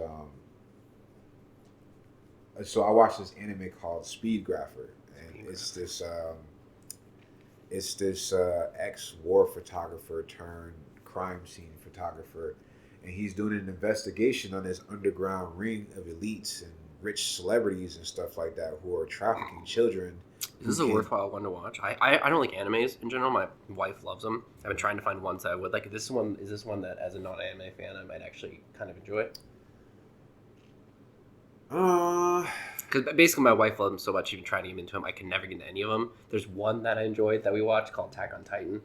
so I watched this anime called Speed Grapher. It's this ex-war photographer turned crime scene photographer, and he's doing an investigation on this underground ring of elites and rich celebrities and stuff like that who are trafficking children. This is a worthwhile one to watch. I don't like animes in general. My wife loves them. I've been trying to find ones that I would like. Is this one that, as a non-anime fan, I might actually kind of enjoy? Because basically my wife loves them so much, even trying to get into them, I can never get into any of them. There's one that I enjoyed that we watched called Attack on Titan,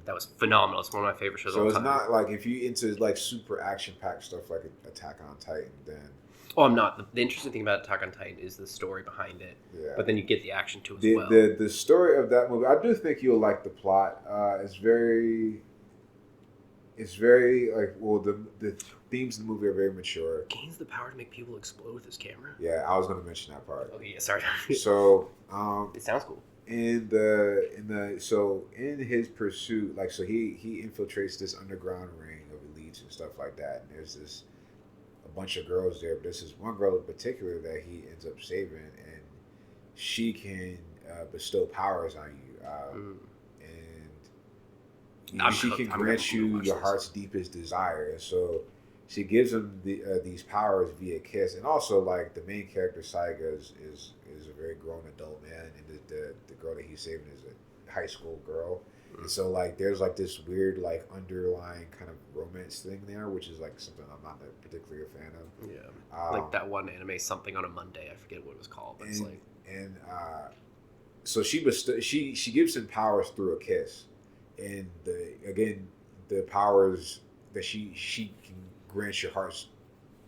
That was phenomenal. It's one of my favorite shows of So all it's time. not like if you into like super action packed stuff like Attack on Titan, then Oh, I'm not. The interesting thing about Attack on Titan is the story behind it. yeah. But then you get the action too as The, well. the story of that movie, I do think you'll like the plot. It's very like the themes of the movie are very mature. Gains the power to make people explode with his camera. Yeah, I was gonna mention that part. Okay, yeah, sorry. So It sounds cool. in his pursuit, like so he infiltrates this underground ring of elites and stuff like that, and there's a bunch of girls there, but there's this one girl in particular that he ends up saving, and she can bestow powers on you, and she can grant you your heart's deepest desire. And so she gives him these powers via kiss, and also like the main character Saiga is a very grown adult man, and the girl that he's saving is a high school girl. And so like there's like this weird like underlying kind of romance thing there, which is like something I'm not particularly a fan of. Yeah, like that one anime, Something on a Monday. I forget what it was called, but it's like so she gives him powers through a kiss, and the powers that she can grant your heart's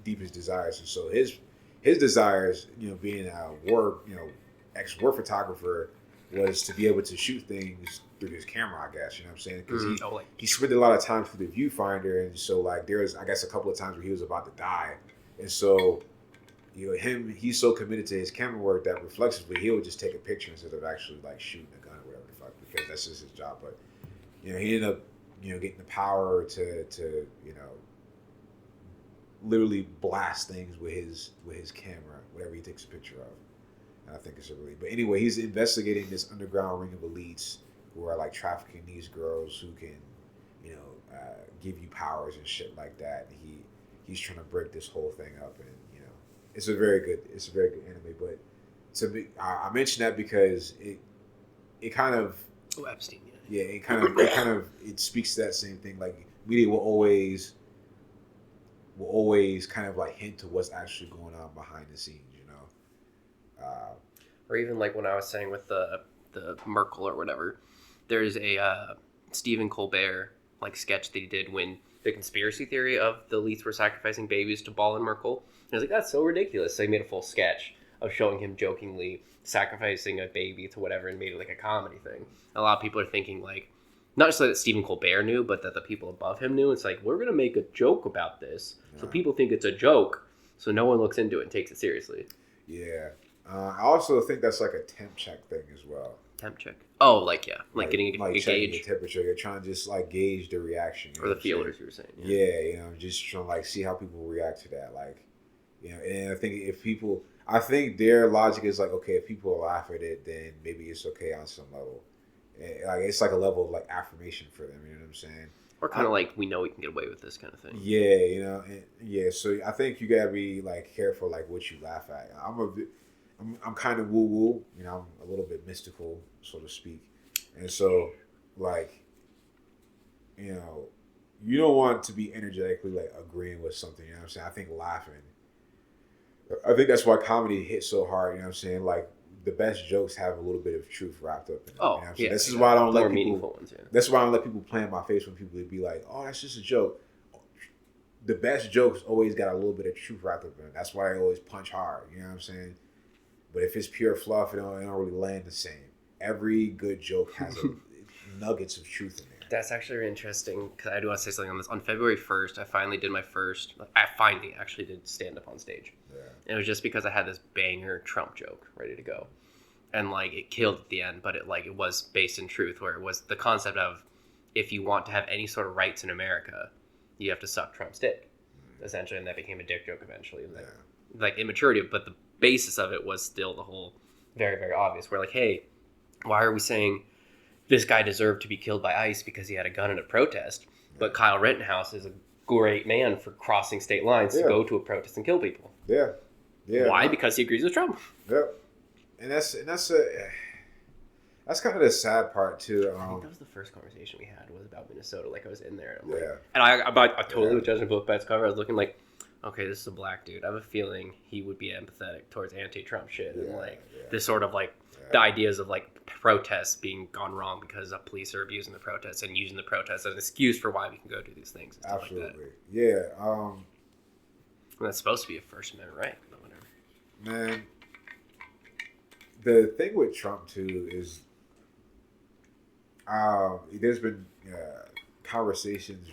deepest desires, and so his desires, being a ex-war photographer, was to be able to shoot things through his camera, I guess, you know what I'm saying? Because he spent a lot of time through the viewfinder, and so like there was, I guess, a couple of times where he was about to die, and so he's so committed to his camera work that reflexively he would just take a picture instead of actually like shooting a gun or whatever the fuck, because that's just his job. But he ended up getting the power to literally blast things with his camera, whatever he takes a picture of. And I think it's but anyway, he's investigating this underground ring of elites who are like trafficking these girls who can, give you powers and shit like that. And he's trying to break this whole thing up, and it's a very good anime. But to me, I mention that because it kind of Epstein. Yeah, it speaks to that same thing. Like media will always kind of like hint to what's actually going on behind the scenes, Or even like when I was saying with the Merkel or whatever, there's a Stephen Colbert like sketch that he did when the conspiracy theory of the elites were sacrificing babies to Ball and Merkel. And I was like, that's so ridiculous. So he made a full sketch of showing him jokingly sacrificing a baby to whatever and made it like a comedy thing. A lot of people are thinking like, not just that Stephen Colbert knew, but that the people above him knew. It's like, we're going to make a joke about this. So people think it's a joke. So no one looks into it and takes it seriously. Yeah. I also think that's like a temp check thing as well. Temp check. Oh, like getting a gauge. Checking the temperature. You're trying to just like gauge the reaction. Or the feelers, you were saying. Yeah, just trying to like see how people react to that. Like, and I think their logic is like, okay, if people laugh at it, then maybe it's okay on some level. Like it's like a level of like affirmation for them. You know what I'm saying? Or kind of like, we know we can get away with this kind of thing. Yeah, so I think you gotta be like careful like what you laugh at. I'm kind of woo woo. I'm a little bit mystical, so to speak, and so like, you don't want to be energetically like agreeing with something. You know what I'm saying? I think laughing. I think that's why comedy hits so hard. You know what I'm saying? Like the best jokes have a little bit of truth wrapped up in it. Oh, you know what I'm saying? This is why I don't let people. Meaningful ones, yeah. That's why I don't let people play in my face when people would be like, "Oh, that's just a joke." The best jokes always got a little bit of truth wrapped up in it. That's why I always punch hard. You know what I'm saying? But if it's pure fluff, it don't really land the same. Every good joke has nuggets of truth in there. That's actually really interesting because I do want to say something on this. On February 1st, I finally actually did stand up on stage. Yeah. And it was just because I had this banger Trump joke ready to go. And like it killed at the end, but it was based in truth, where it was the concept of if you want to have any sort of rights in America, you have to suck Trump's dick, essentially. And that became a dick joke eventually. And like immaturity, but the basis of it was still the whole very, very obvious. We're like, hey, why are we saying this guy deserved to be killed by ICE because he had a gun in a protest? But Kyle Rittenhouse is a great man for crossing state lines to go to a protest and kill people. Yeah. Why? Because he agrees with Trump. Yep. And that's kind of the sad part too. I think that was the first conversation we had was about Minnesota. Like I was in there. And yeah. And I totally was judging a book by its cover. I was looking like, okay, this is a black dude. I have a feeling he would be empathetic towards anti-Trump shit and like yeah. this sort of like the ideas of like protests being gone wrong because the police are abusing the protests and using the protests as an excuse for why we can go do these things. And stuff Absolutely. Like that. Yeah. And that's supposed to be a First Amendment right, but whatever. Man, the thing with Trump too is, there's been conversations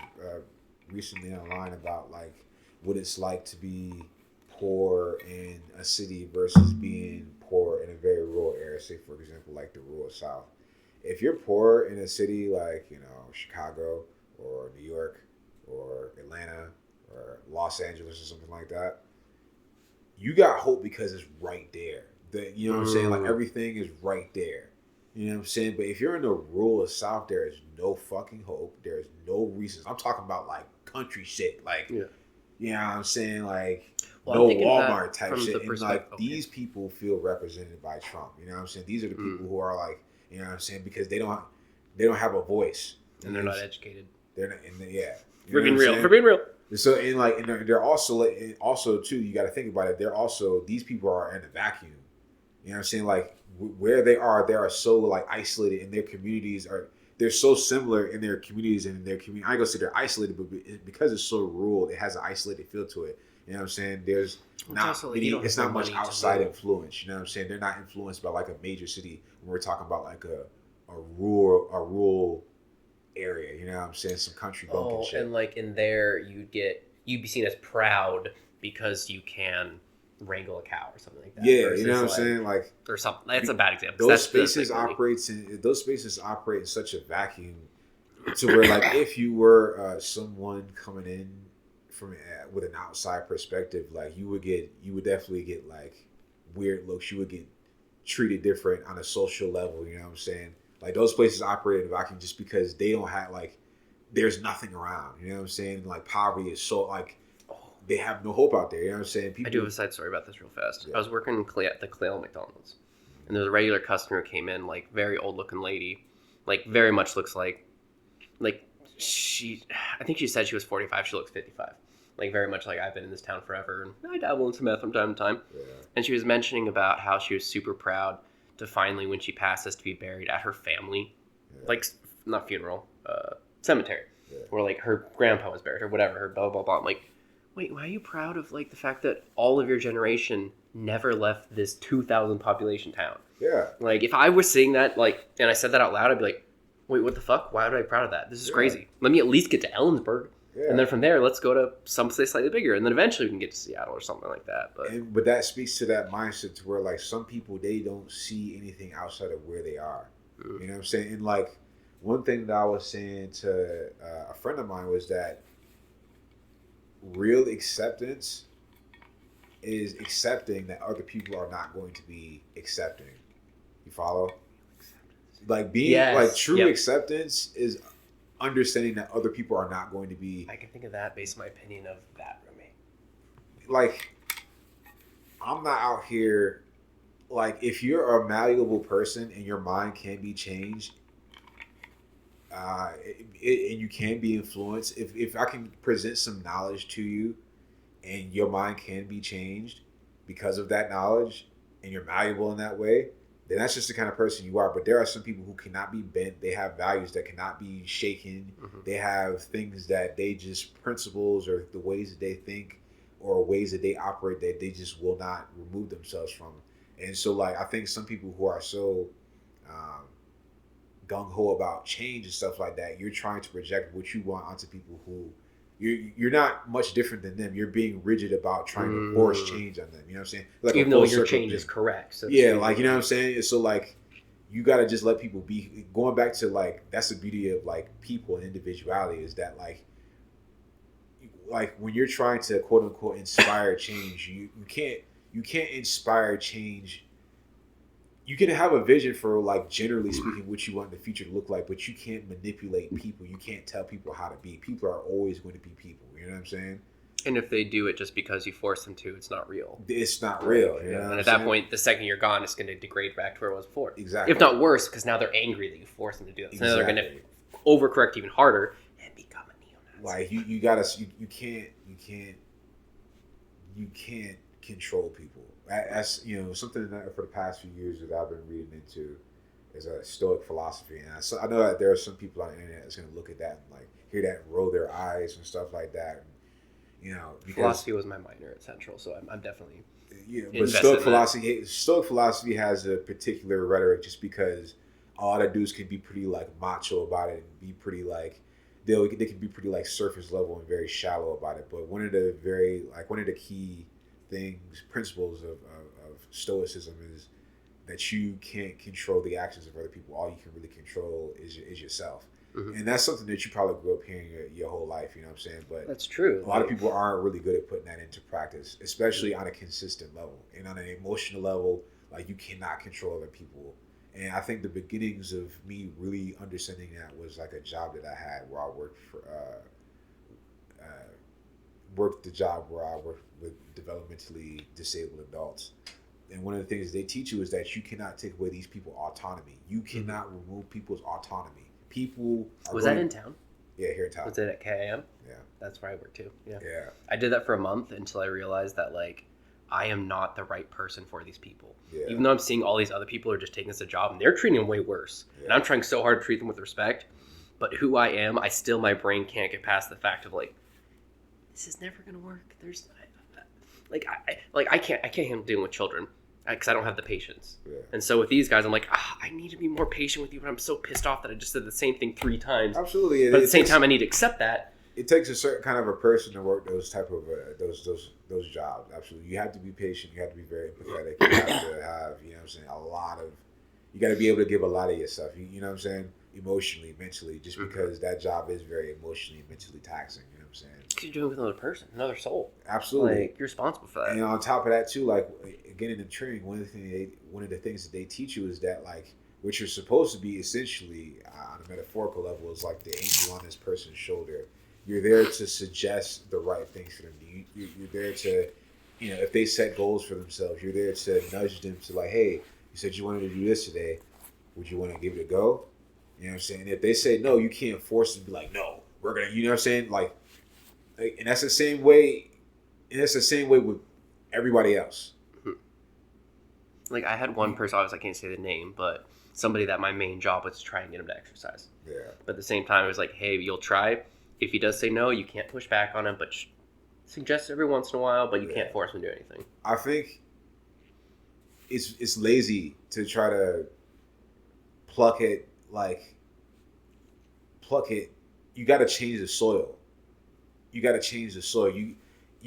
recently online about like what it's like to be poor in a city versus being poor in a very rural area. Say, for example, like the rural South. If you're poor in a city like, Chicago or New York or Atlanta or Los Angeles or something like that, you got hope because it's right there. You know what I'm saying? Like everything is right there. You know what I'm saying? But if you're in the rural South, there is no fucking hope. There's no reasons. I'm talking about like country shit. Like, you know what I'm saying? Like, no Walmart type shit. And like these people feel represented by Trump. You know what I'm saying? These are the people who are like, you know what I'm saying? Because they don't have a voice. And they're not educated. They're not, We're being real. We're being real. So they're also too, you got to think about it. They're also, these people are in a vacuum. You know what I'm saying? Like where they are so like isolated in their communities, they're so similar in their communities and in their community. I ain't gonna say they're isolated, but because it's so rural, it has an isolated feel to it. You know what I'm saying? There's it's not much outside influence. You know what I'm saying? They're not influenced by like a major city when we're talking about like a rural area. You know what I'm saying? Some country bumpkin shit. And like in there, you'd be seen as proud because you can wrangle a cow or something like that. Yeah, you know what I'm saying? Like, or something. That's a bad example. Those spaces operate in such a vacuum to where, like, if you were someone coming in from with an outside perspective, like you would definitely get like weird looks. You would get treated different on a social level. You know what I'm saying? Like those places operate in a vacuum just because they don't have like there's nothing around. You know what I'm saying? Like poverty is so like. They have no hope out there. You know what I'm saying? I do have a side story about this real fast. Yeah. I was working at the Clayle McDonald's, and there's a regular customer who came in, like very old looking lady, like very much looks like she. I think she said she was 45. She looks 55. Like very much like I've been in this town forever, and I dabble in some meth from time to time. Yeah. And she was mentioning about how she was super proud to finally, when she passes, to be buried at her family, like not funeral, cemetery, where like her grandpa was buried or whatever. Her blah blah blah. I'm like. Wait, why are you proud of like the fact that all of your generation never left this 2,000 population town? Yeah. Like if I was saying that, like, and I said that out loud, I'd be like, wait, what the fuck? Why would I be proud of that? This is crazy. Let me at least get to Ellensburg. Yeah. And then from there, let's go to someplace slightly bigger. And then eventually we can get to Seattle or something like that. But that speaks to that mindset to where like some people, they don't see anything outside of where they are. You know what I'm saying? And like one thing that I was saying to a friend of mine was that real acceptance is accepting that other people are not going to be accepting. You follow? Like being like true acceptance is understanding that other people are not going to be. I can think of that based on my opinion of that roommate. Like, I'm not out here. Like, if you're a malleable person and your mind can be changed, and you can be influenced. If I can present some knowledge to you and your mind can be changed because of that knowledge and you're malleable in that way, then that's just the kind of person you are. But there are some people who cannot be bent. They have values that cannot be shaken. Mm-hmm. They have things that they just, principles or the ways that they think or ways that they operate that they just will not remove themselves from. And so, like, I think some people who are so gung-ho about change and stuff like that, you're trying to project what you want onto people who you're not much different than them. You're being rigid about trying to force change on them. You know what I'm saying? Like even though your change is correct. So like, you know what I'm saying? So like, you got to just let people be. Going back to like, that's the beauty of like people and individuality is that like when you're trying to quote unquote inspire change, you can't inspire change. You can have a vision for, like, generally speaking, what you want the future to look like, but you can't manipulate people. You can't tell people how to be. People are always going to be people. You know what I'm saying? And if they do it just because you force them to, it's not real. It's not real. You know and at that point, the second you're gone, it's going to degrade back to where it was before. Exactly. If not worse, because now they're angry that you forced them to do it. So now they're going to overcorrect even harder and become a neo-Nazi. Like, you can't you can't control people. That's something that for the past few years that I've been reading into is a Stoic philosophy, and I know that there are some people on the internet that's going to look at that and like hear that and roll their eyes and stuff like that. And, because philosophy was my minor at Central, so I'm definitely but Stoic philosophy has a particular rhetoric just because a lot of dudes can be pretty like macho about it and be pretty like they can be pretty like surface level and very shallow about it. But one of the key principles of Stoicism is that you can't control the actions of other people. All you can really control is yourself. Mm-hmm. And that's something that you probably grew up hearing your whole life, you know what I'm saying? But that's true. A lot of people aren't really good at putting that into practice, especially on a consistent level. And on an emotional level, like, you cannot control other people. And I think the beginnings of me really understanding that was like a job that I had where I worked with developmentally disabled adults. And one of the things they teach you is that you cannot take away these people's autonomy. You cannot remove people's autonomy. Was that in town? Yeah, here in town. Was it at KIM? Yeah. That's where I work too. Yeah. Yeah. I did that for a month until I realized that, like, I am not the right person for these people. Yeah. Even though I'm seeing all these other people are just taking this as a job and they're treating them way worse. Yeah. And I'm trying so hard to treat them with respect. But who I am, my brain can't get past the fact of, like, this is never going to work. I can't handle dealing with children. Because I don't have the patience. Yeah. And so with these guys, I'm like, I need to be more patient with you, but I'm so pissed off that I just said the same thing 3 times. Absolutely. But at the same time, I need to accept that. It takes a certain kind of a person to work those type of those jobs. Absolutely. You have to be patient. You have to be very empathetic. You have to have, you know what I'm saying, you got to be able to give a lot of yourself. You know what I'm saying? Emotionally, mentally, just because that job is very emotionally and mentally taxing. You know what I'm saying? Because you're doing it with another person, another soul. Absolutely. Like, you're responsible for that. And on top of that, too, like, again, in the training, one of the things that they teach you is that, like, what you're supposed to be essentially on a metaphorical level is like the angel on this person's shoulder. You're there to suggest the right things for them. You're there to, if they set goals for themselves, you're there to nudge them to, like, hey, you said you wanted to do this today. Would you want to give it a go? You know what I'm saying? If they say no, you can't force them to be like, no, we're going to, you know what I'm saying? Like, and that's the same way. And that's the same way with everybody else. Like, I had one person, obviously I can't say the name, but somebody that my main job was to try and get him to exercise. Yeah. But at the same time, it was like, hey, you'll try. If he does say no, you can't push back on him, but suggest every once in a while, but you can't force him to do anything. I think it's lazy to try to pluck it. You got to change the soil. You got to change the soil. You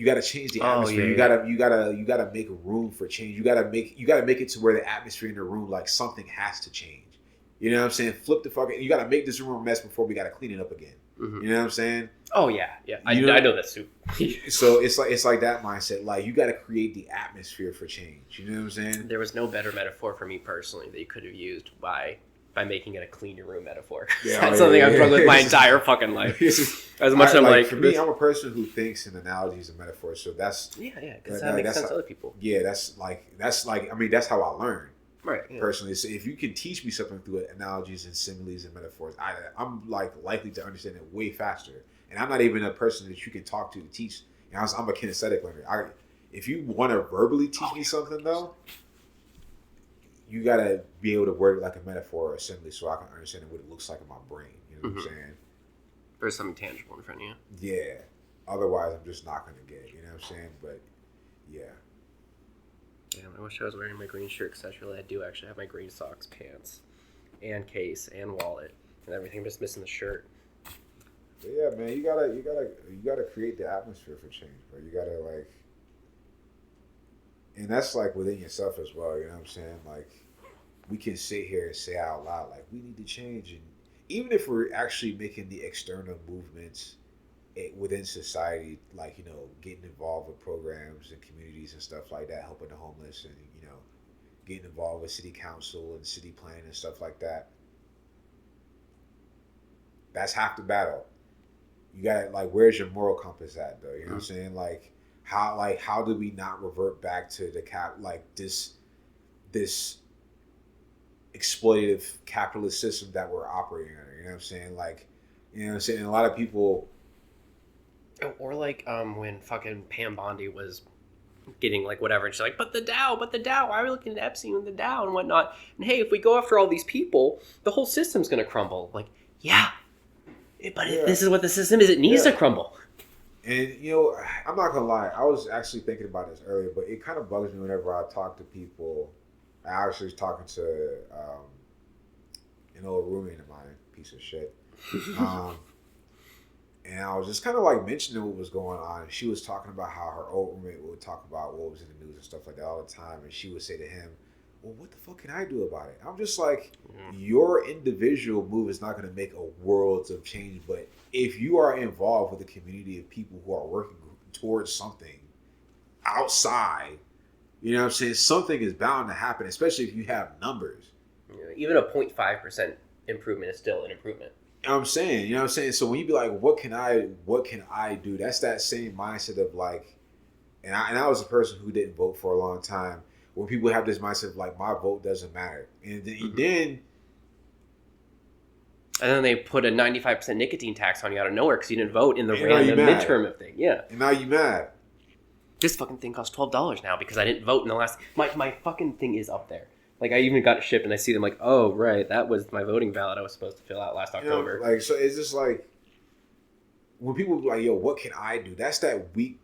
got to change the atmosphere. You gotta make room for change. You gotta make it to where the atmosphere in the room, like, something has to change. You know what I'm saying? Flip the fucking. You gotta make this room a mess before we gotta clean it up again. Mm-hmm. You know what I'm saying? Oh yeah. I know that too. So it's like that mindset. Like, you gotta create the atmosphere for change. You know what I'm saying? There was no better metaphor for me personally that you could have used by making it a clean your room metaphor. Yeah, that's something I've struggled with my entire fucking life. As much as I'm like, for me, I'm a person who thinks in analogies and metaphors. So that's because that makes sense to other people. Yeah, that's like I mean, that's how I learn. Right. Yeah. Personally, so if you can teach me something through analogies and similes and metaphors, I'm like likely to understand it way faster. And I'm not even a person that you can talk to teach. I'm a kinesthetic learner. If you want to verbally teach me something though, you gotta be able to word it like a metaphor or a simile so I can understand what it looks like in my brain. You know what I'm saying? There's something tangible in front of you. Yeah. Otherwise, I'm just not gonna get it. You know what I'm saying? But yeah. Damn, I wish I was wearing my green shirt because I do actually have my green socks, pants, and case and wallet and everything. I'm just missing the shirt. But yeah, man, you gotta create the atmosphere for change, bro. You gotta like. And that's like within yourself as well, you know what I'm saying? Like, we can sit here and say out loud, like, we need to change. And even if we're actually making the external movements within society, like, getting involved with programs and communities and stuff like that, helping the homeless and, getting involved with city council and city planning and stuff like that. That's half the battle. You got, like, where's your moral compass at, though? You know what I'm saying? Like, how do we not revert back to this exploitative capitalist system that we're operating under? You know what I'm saying? Like, you know what I'm saying? And a lot of people, or like when fucking Pam Bondi was getting like whatever, and she's like, but the Dow, why are we looking at Epstein and the Dow and whatnot? And hey, if we go after all these people, the whole system's gonna crumble. Like, yeah, but if this is what the system is, it needs to crumble. And I'm not gonna lie, I was actually thinking about this earlier, but it kind of bugs me whenever I talk to people. I actually was talking to an old roommate of mine, piece of shit. And I was just kind of like mentioning what was going on. And she was talking about how her old roommate would talk about what was in the news and stuff like that all the time. And she would say to him, well, what the fuck can I do about it? I'm just like, your individual move is not going to make a world of change. But if you are involved with a community of people who are working towards something outside, you know what I'm saying? Something is bound to happen, especially if you have numbers. Even a 0.5% improvement is still an improvement. You know what I'm saying? So when you be like, what can I do? That's that same mindset of like, and I was a person who didn't vote for a long time. When people have this mindset of like, my vote doesn't matter. And then they put a 95% nicotine tax on you out of nowhere because you didn't vote in the random midterm of thing. Yeah. And now you mad. This fucking thing costs $12 now because I didn't vote in the last... My fucking thing is up there. Like, I even got it shipped and I see them like, oh, right, that was my voting ballot I was supposed to fill out last October. Like, so it's just like, when people be like, yo, what can I do? That's that weak...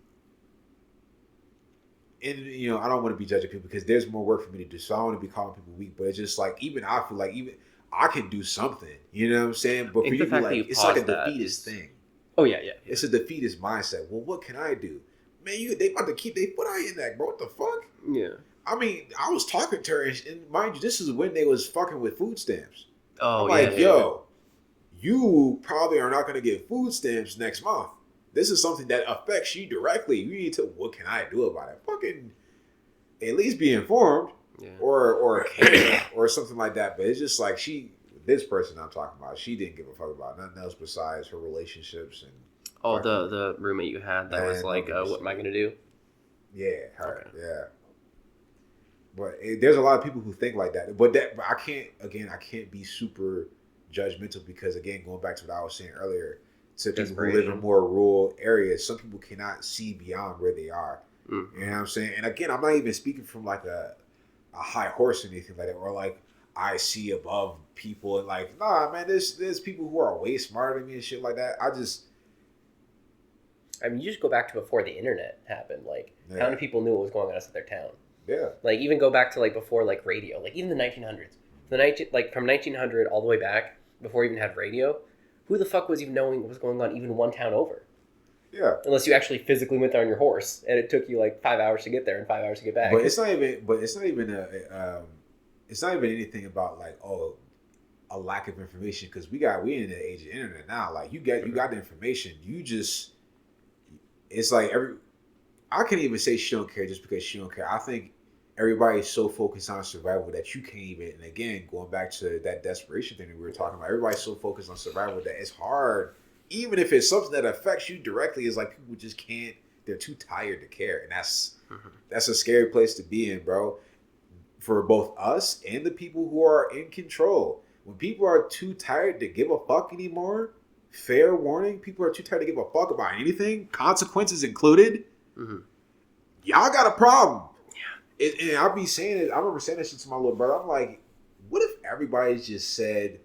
And, I don't want to be judging people because there's more work for me to do, so I don't want to be calling people weak, but it's just like, even I feel like, even I can do something, you know what I'm saying? But for you to be like, it's like a defeatist thing. Oh, yeah. It's a defeatist mindset. Well, what can I do? Man, they about to keep their foot on your neck, bro. What the fuck? Yeah. I mean, I was talking to her, and mind you, this is when they was fucking with food stamps. Oh, I'm like, yo, you probably are not going to get food stamps next month. This is something that affects you directly. You need to, what can I do about it? Fucking at least be informed, or something like that. But it's just like this person I'm talking about, she didn't give a fuck about nothing else besides her relationships and. Oh, the roommate you had that was like, what am I going to do? Yeah, her, yeah. But there's a lot of people who think like that. But I can't be super judgmental because, again, going back to what I was saying earlier, to people who live in more rural areas, some people cannot see beyond where they are. You know what I'm saying? And again, I'm not even speaking from like a high horse or anything like that, or like I see above people and like, nah, man, there's people who are way smarter than me and shit like that. I mean, you just go back to before the internet happened. Like, how many people knew what was going on outside their town? Yeah. Like, even go back to, like, before, like, radio. Like, even the 1900s. From 1900 all the way back, before we even had radio, who the fuck was even knowing what was going on even one town over? Yeah. Unless you actually physically went there on your horse, and it took you, like, 5 hours to get there and 5 hours to get back. But it's not even anything about, like, a lack of information, because we in the age of internet now. Like, you got the information. You just... It's like I can't even say she don't care just because she don't care. I think everybody's so focused on survival that you can't even, and again, going back to that desperation thing that we were talking about, everybody's so focused on survival that it's hard, even if it's something that affects you directly, it's like people just can't, they're too tired to care. And that's a scary place to be in, bro. For both us and the people who are in control. When people are too tired to give a fuck anymore, fair warning, people are too tired to give a fuck about anything, consequences included. Y'all got a problem. Yeah. And I'll be saying it. I remember saying that shit to my little brother. I'm like, what if everybody just said,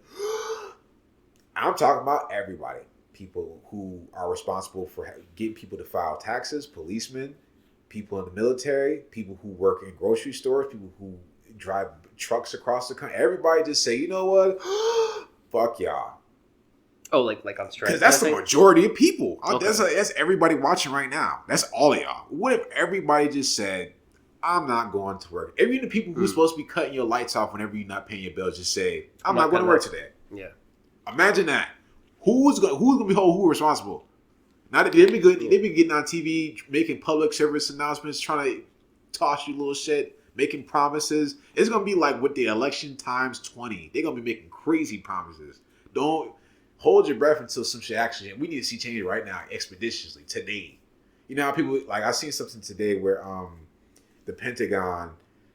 I'm talking about everybody, people who are responsible for getting people to file taxes, policemen, people in the military, people who work in grocery stores, people who drive trucks across the country. Everybody just say, you know what? Fuck y'all. Oh, like on strike? Because that's the majority of people. Okay. That's everybody watching right now. That's all of y'all. What if everybody just said, I'm not going to work? Even the people who's supposed to be cutting your lights off whenever you're not paying your bills just say, I'm not going to work today. Yeah. Imagine that. Who's gonna be who responsible? Now that they be getting on TV making public service announcements, trying to toss you little shit, making promises. It's gonna be like with the election times 20. They're gonna be making crazy promises. Don't hold your breath until some shit actually. We need to see change right now, expeditiously, today. You know how people, like, I seen something today where the Pentagon,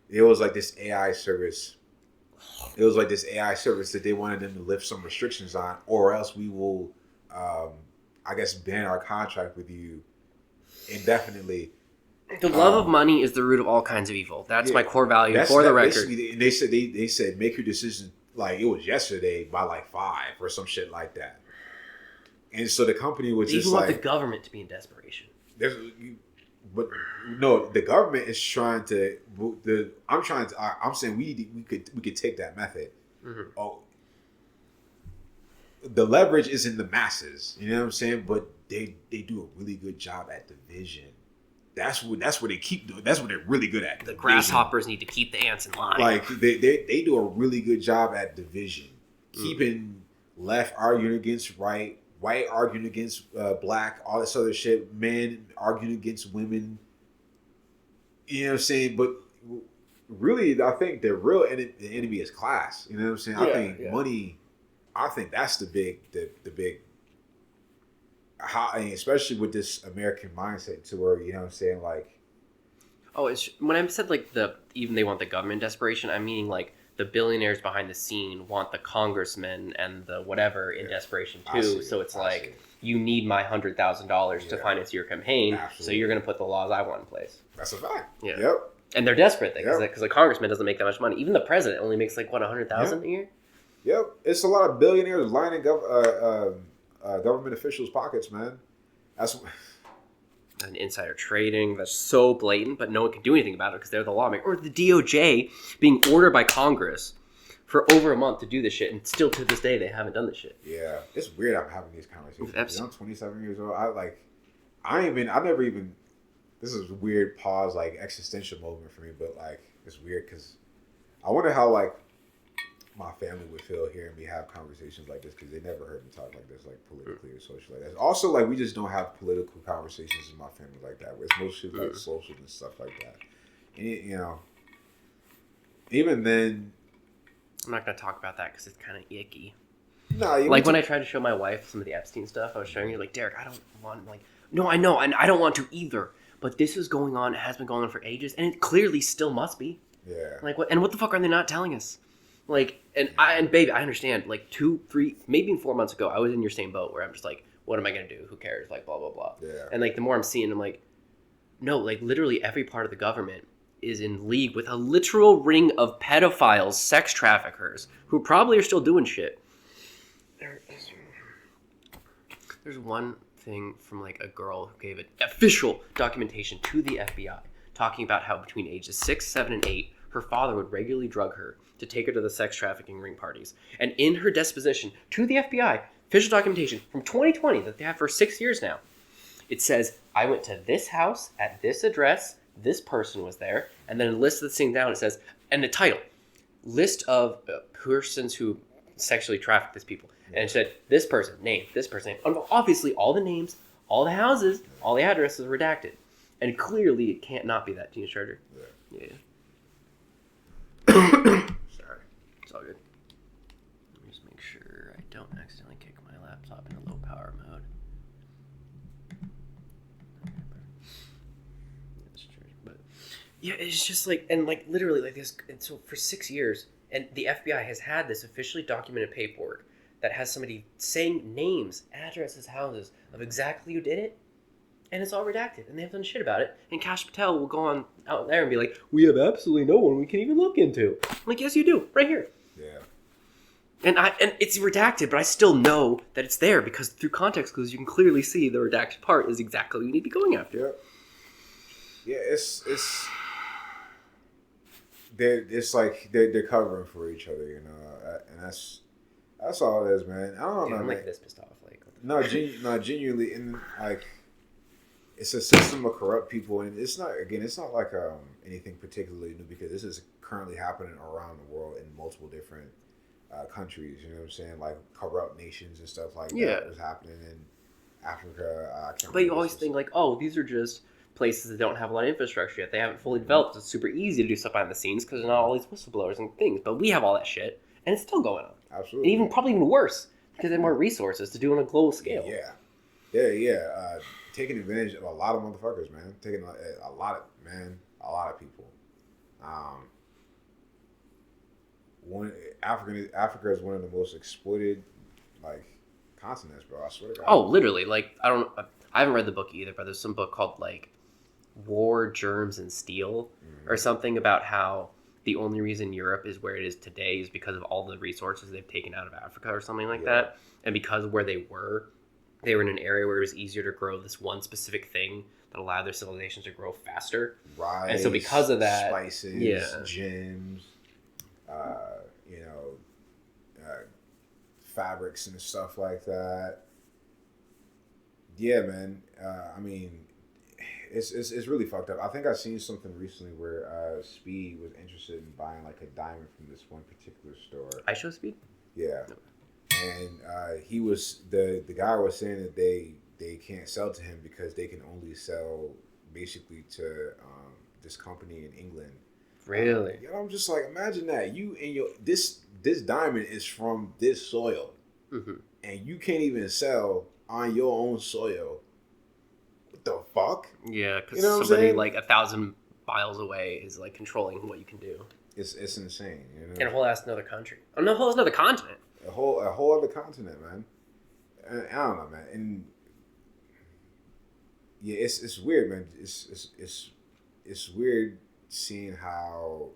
it was like this AI service. It was like this AI service that they wanted them to lift some restrictions on, or else we will, I guess, ban our contract with you indefinitely. The love of money is the root of all kinds of evil. That's my core value for the record. They said make your decision like it was yesterday by like 5 or some shit like that. And so the company was They just even like want the government to be in desperation. But no, the government is trying to. I'm saying we could take that method. Mm-hmm. Oh, the leverage is in the masses. You know what I'm saying? But they do a really good job at division. That's what they keep doing. That's what they're really good at. The grasshoppers need to keep the ants in line. Like they do a really good job at division, keeping left arguing against right, white arguing against black, all this other shit, men arguing against women. You know what I'm saying? But really, I think the real enemy is class. You know what I'm saying? I think money. I think that's the big. How, I mean, especially with this American mindset, to where you know what I'm saying, like. Oh, it's when I said like even they want the government desperation, I'm meaning like the billionaires behind the scene want the congressmen and the whatever in desperation too. So it's like you need my $100,000 to finance your campaign, so you're going to put the laws I want in place. That's a fact. Yeah. Yep. And they're desperate because the congressman doesn't make that much money. Even the president only makes like what $100,000 a year. Yep, it's a lot of billionaires lining government officials' pockets, man. That's and insider trading that's so blatant, but no one can do anything about it because they're the lawmaker. Or the DOJ being ordered by Congress for over a month to do this shit, and still to this day they haven't done this shit. Yeah, it's weird I'm having these conversations. I'm 27 years old. I never even. This is a weird pause, like existential moment for me, but like it's weird because I wonder how like my family would feel hearing me have conversations like this because they never heard me talk like this, like politically or socially like that. Also, like we just don't have political conversations in my family like that. It's mostly like social and stuff like that. And, you know, even then, I'm not gonna talk about that because it's kind of icky. No, like when I tried to show my wife some of the Epstein stuff, I was showing her like, Derek, I don't want no, I know, and I don't want to either. But this is going on. It has been going on for ages, and it clearly still must be. Yeah. Like what? And what the fuck are they not telling us? Like, and baby, I understand. Like 2, 3, maybe even 4 months ago, I was in your same boat where I'm just like, what am I gonna do? Who cares? Like, blah blah blah. Yeah. And like the more I'm seeing, I'm like, no, like literally every part of the government is in league with a literal ring of pedophiles, sex traffickers, who probably are still doing shit. There's one thing from like a girl who gave an official documentation to the FBI talking about how between ages 6, 7, and 8, her father would regularly drug her to take her to the sex trafficking ring parties. And in her disposition to the FBI, official documentation from 2020 that they have for 6 years now, it says, I went to this house at this address, this person was there, and then it lists the thing down, it says, and the title, list of persons who sexually traffic these people. And it said, this person, name, this person, name. And obviously, all the names, all the houses, all the addresses are redacted. And clearly, it can't not be that teenage charger. Yeah. Sorry. It's all good. Let me just make sure I don't accidentally kick my laptop into low power mode. But yeah, it's just like, and like literally like this. And so for 6 years, and the FBI has had this officially documented paperwork that has somebody saying names, addresses, houses of exactly who did it, and it's all redacted, and they haven't done shit about it. And Kash Patel will go on out there and be like, "We have absolutely no one we can even look into." I'm like, "Yes, you do, right here." Yeah. And it's redacted, but I still know that it's there because through context clues, you can clearly see the redacted part is exactly what you need to be going after. Yeah. Yeah, it's like they're covering for each other, you know, and that's all it is, man. I don't know, I'm man. like this pissed off, like. Genuinely, and like, it's a system of corrupt people, and it's not like anything particularly new because this is currently happening around the world in multiple different countries. You know what I'm saying? Like corrupt nations and stuff like that was happening in Africa. But you always think like, oh, these are just places that don't have a lot of infrastructure yet. They haven't fully developed. It's super easy to do stuff behind the scenes because there's not all these whistleblowers and things. But we have all that shit, and it's still going on. Absolutely. And probably even worse because they have more resources to do on a global scale. Yeah. Taking advantage of a lot of motherfuckers, man. Taking a lot of people. Africa is one of the most exploited like continents, bro. I swear to God. Oh, literally. Like I haven't read the book either, but there's some book called like War, Germs, and Steel, or something about how the only reason Europe is where it is today is because of all the resources they've taken out of Africa or something like that. And because of where they were in an area where it was easier to grow this one specific thing that allowed their civilizations to grow faster. Rice, and so because of that, spices, gems, you know, fabrics and stuff like that. Yeah, man. I mean, it's really fucked up. I think I seen something recently where Speed was interested in buying like a diamond from this one particular store. I show Speed? Yeah. And he was the guy was saying that they can't sell to him because they can only sell basically to this company in England. Really? You know, I'm just like, imagine that you and your this diamond is from this soil, and you can't even sell on your own soil. What the fuck? Yeah, because you know somebody like 1,000 miles away is like controlling what you can do. It's insane. You know? In a whole ass another country. Oh, no, a whole another continent. A whole other continent, man. And I don't know, man. And yeah, it's weird, man. It's weird seeing how.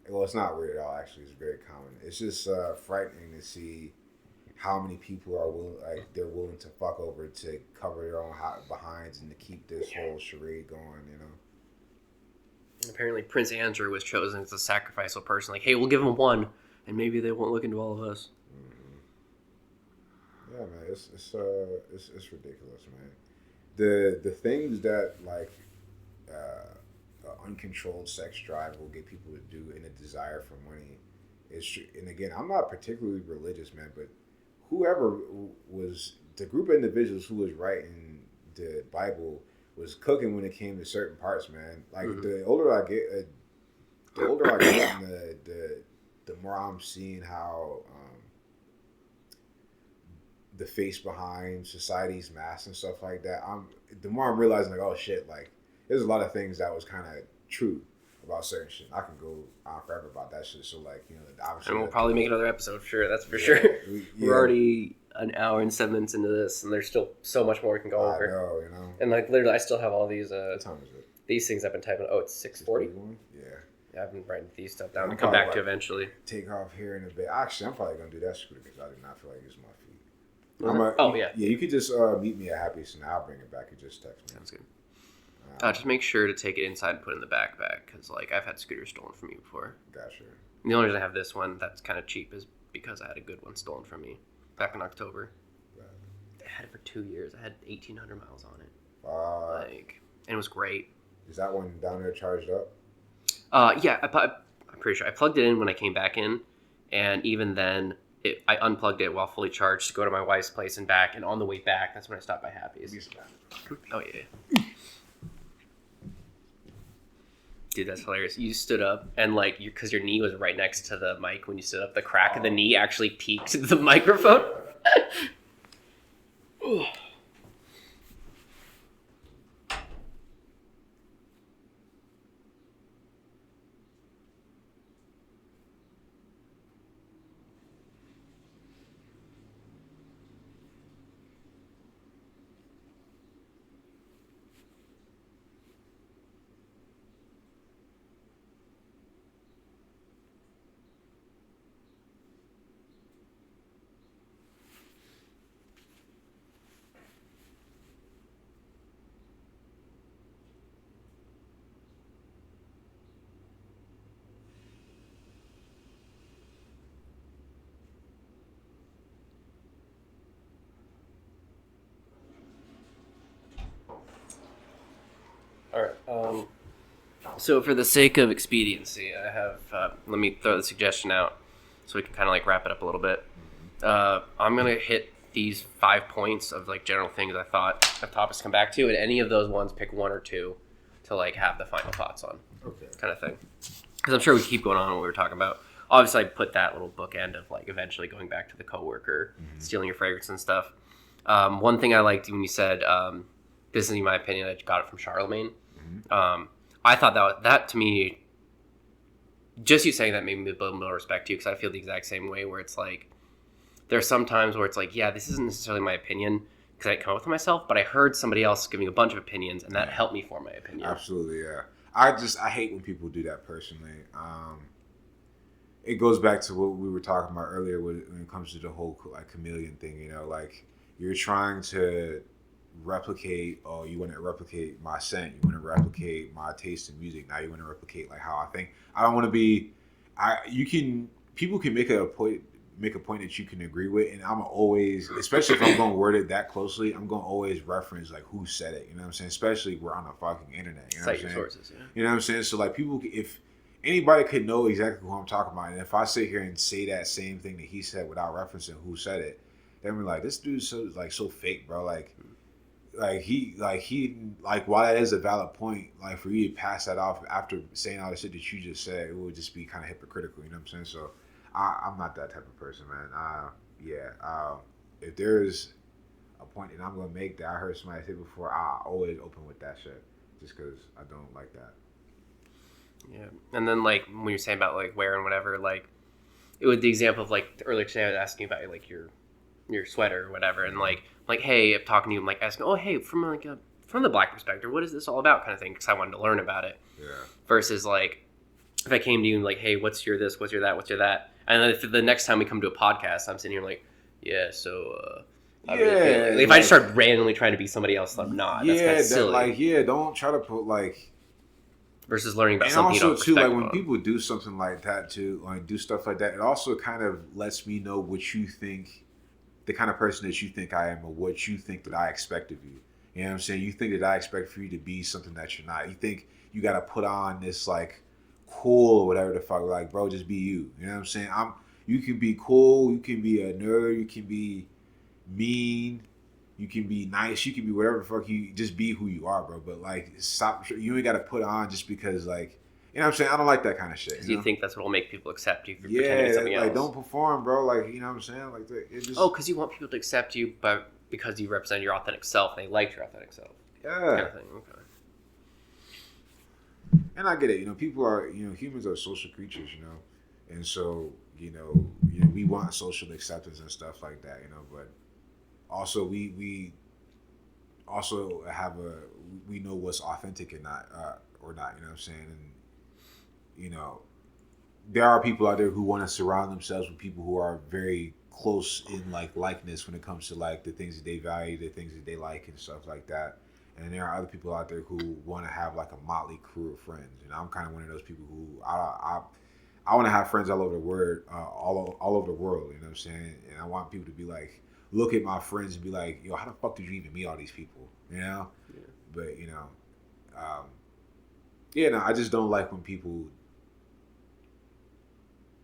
Well, it's not weird at all. Actually, it's very common. It's just frightening to see how many people are willing to fuck over to cover their own behinds and to keep this whole charade going. You know. And apparently, Prince Andrew was chosen as a sacrificial person. Like, hey, we'll give him one, and maybe they won't look into all of us. Yeah, man, it's ridiculous, man. The things that like uncontrolled sex drive will get people to do in a desire for money is true. And again, I'm not particularly religious, man, but whoever was the group of individuals who was writing the Bible was cooking when it came to certain parts, man. Like the older I get, and the more I'm seeing how the face behind society's mask and stuff like that. The more I'm realizing, like, oh shit, like there's a lot of things that was kind of true about certain shit. I can go on forever about that shit. So like, you know, obviously, and we'll probably make another episode. Sure, that's for sure. We're already an hour and 7 minutes into this, and there's still so much more we can go over. I know, you know. And like literally, I still have all these. What time is it? These things I've been typing. Oh, it's 6:40. Yeah, I've been writing these stuff down to come back to eventually. Take off here in a bit. Actually, I'm probably gonna do that scooter because I do not feel like using my feet. Yeah. You could just meet me at Happy's and I'll bring it back. You just text me. Sounds good. Just make sure to take it inside and put it in the backpack because like I've had scooters stolen from me before. Gotcha. And the only reason I have this one that's kind of cheap is because I had a good one stolen from me back in October. Right. I had it for 2 years. I had 1,800 miles on it. And it was great. Is that one down there charged up? Yeah, I'm pretty sure I plugged it in when I came back in, and even then. I unplugged it while fully charged to go to my wife's place and back, and on the way back, that's when I stopped by Happy's. Oh, yeah. Dude, that's hilarious. You stood up, and, like, because your knee was right next to the mic when you stood up, the crack of the knee actually peaked the microphone. Alright, so for the sake of expediency, I have, let me throw the suggestion out so we can kind of like wrap it up a little bit. I'm going to hit these 5 points of like general things I thought of topics to come back to, and any of those ones, pick 1 or 2 to like have the final thoughts on. Okay. Kind of thing. Because I'm sure we keep going on what we were talking about. Obviously, I put that little bookend of like eventually going back to the coworker, stealing your fragrance and stuff. One thing I liked when you said, this is in my opinion, I got it from Charlemagne. I thought that to me, just you saying that made me build more respect to you because I feel the exact same way where it's like, there are some times where it's like, yeah, this isn't necessarily my opinion, because I come up with myself, but I heard somebody else giving a bunch of opinions, and that helped me form my opinion. Absolutely, yeah. I hate when people do that personally. It goes back to what we were talking about earlier when it comes to the whole like chameleon thing. You know, like you're trying to replicate, or you want to replicate my scent, you want to replicate my taste in music. Now you want to replicate like how I think. I don't want to be. People can make a point that you can agree with, and I'm always, especially if I'm going to word it that closely, I'm going to always reference like who said it. You know what I'm saying? Especially we're on the fucking internet. You know what I'm saying? Sources, yeah. You know what I'm saying? So like people, if anybody could know exactly who I'm talking about, and if I sit here and say that same thing that he said without referencing who said it, then we're like, this dude's so fake, bro. Like while that is a valid point, like for you to pass that off after saying all the shit that you just said, it would just be kind of hypocritical. You know what I'm saying? So I'm not that type of person, man. If there's a point that I'm gonna make that I heard somebody say before, I always open with that shit, just because I don't like that. Yeah, and then like when you're saying about like wear and whatever, like it was the example of like earlier today I was asking about like your sweater or whatever, and like hey, I'm talking to you, I'm like asking, oh hey, from the black perspective, what is this all about, kind of thing, because I wanted to learn about it. Yeah. Versus like if I came to you and like, hey, what's your this, what's your that, what's your that, and then if the next time we come to a podcast, I'm sitting here like, yeah, so. Really if I just start randomly trying to be somebody else, I'm not. That's kind of silly. Don't try to put like. Versus learning about and something also you don't too, like when on. people do something like that too, like do stuff like that, it also kind of lets me know what you think, the kind of person that you think I am, or what you think that I expect of you. You know what I'm saying? You think that I expect for you to be something that you're not. You think you got to put on this like cool or whatever the fuck. Like, bro, just be you. You know what I'm saying? You can be cool. You can be a nerd. You can be mean. You can be nice. You can be whatever the fuck. You just be who you are, bro. But like, stop. You ain't got to put on just because, like, you know what I'm saying? I don't like that kind of shit. Because you think that's what will make people accept you for pretending something else. Like, don't perform, bro. Like, you know what I'm saying? Like, it just. Oh, because you want people to accept you, but because you represent your authentic self, and they like your authentic self. Yeah. Kind of thing. Okay. And I get it. You know, people are. You know, humans are social creatures. You know, and so you know, we want social acceptance and stuff like that. You know, but. Also, we also we know what's authentic and not or not. You know what I'm saying? And you know, there are people out there who want to surround themselves with people who are very close in like likeness when it comes to like the things that they value, the things that they like, and stuff like that. And there are other people out there who want to have like a motley crew of friends. And I'm kind of one of those people who I want to have friends all over the world, all over the world. You know what I'm saying? And I want people to be like. Look at my friends and be like, yo, how the fuck did you even meet all these people? You know? Yeah. But, you know, I just don't like when people,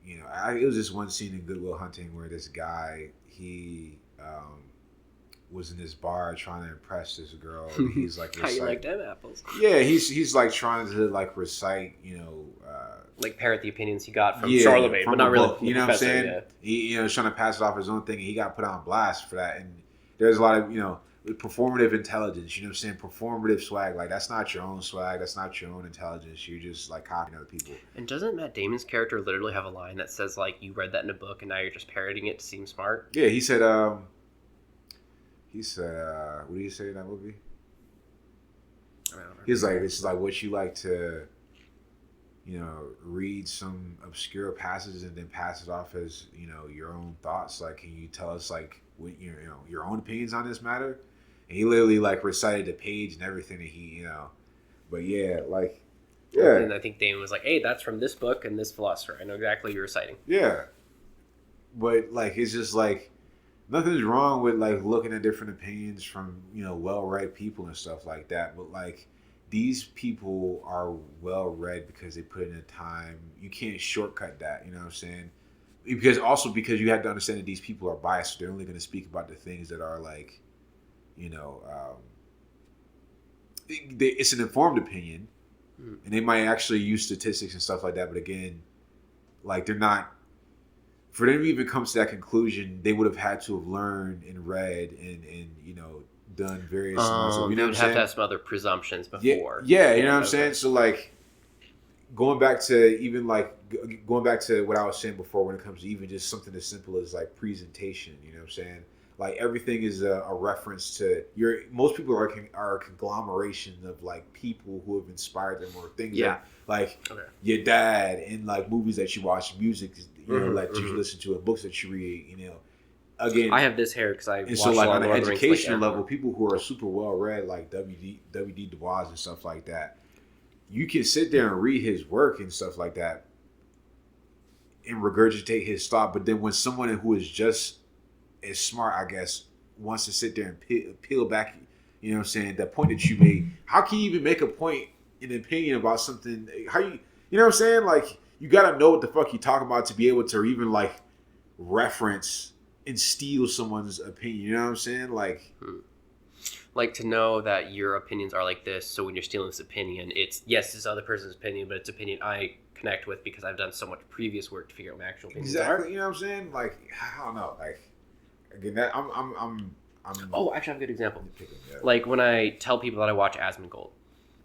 you know, it was just one scene in Good Will Hunting where this guy, he was in this bar trying to impress this girl. And he's like, how you like them apples? Yeah, he's like trying to like recite, you know, like parrot the opinions he got from Charlemagne, but not really. Book, you know what I'm saying? Yeah. He was trying to pass it off his own thing, and he got put on blast for that. And there's a lot of, you know, performative intelligence. You know what I'm saying? Performative swag. Like that's not your own swag. That's not your own intelligence. You're just like copying other people. And doesn't Matt Damon's character literally have a line that says like, "You read that in a book, and now you're just parroting it to seem smart"? Yeah, he said. What did he say in that movie? He's like, "This is like what you like to." You know, read some obscure passages and then pass it off as, you know, your own thoughts. Like, can you tell us, like, what, you know, your own opinions on this matter? And he literally, like, recited the page and everything that he, you know. But, yeah, like, yeah. And I think Damon was like, hey, that's from this book and this philosopher. I know exactly what you're reciting. Yeah. But, like, it's just, like, nothing's wrong with, like, looking at different opinions from, you know, well-read people and stuff like that. But, like, these people are well read because they put in the time. You can't shortcut that, you know what I'm saying? Because you have to understand that these people are biased. So they're only going to speak about the things that are like, you know, it's an informed opinion, and they might actually use statistics and stuff like that. But again, like they're not. For them to even come to that conclusion, they would have had to have learned and read and you know. Done various you know what I'm saying? To have some other presumptions before. Yeah, you know what I'm saying? So like going back to what I was saying before when it comes to even just something as simple as like presentation, you know what I'm saying? like everything is a reference to most people are a conglomeration of like people who have inspired them or things that like your dad and like movies that you watch, music that you listen to, and books that you read. Again, I have this hair because I and watched so like a lot on of an Lord of the Rings, educational level, people who are super well read like W.D. Du Bois and stuff like that, you can sit there and read his work and stuff like that and regurgitate his thought. But then when someone who is just as smart, I guess, wants to sit there and peel back, that point that you made, how can you even make a point, an opinion about something? How you know what I'm saying? Like, you got to know what the fuck you talking about to be able to even like reference and steal someone's opinion. You know what I'm saying? Like to know that your opinions are like this, so when you're stealing this opinion, it's this other person's opinion, but it's opinion I connect with because I've done so much previous work to figure out my actual opinions. Exactly. You know what I'm saying? Like, I don't know. Like, again, that I'm Oh, actually, I have a good example. Like when I tell people that I watch Asmongold,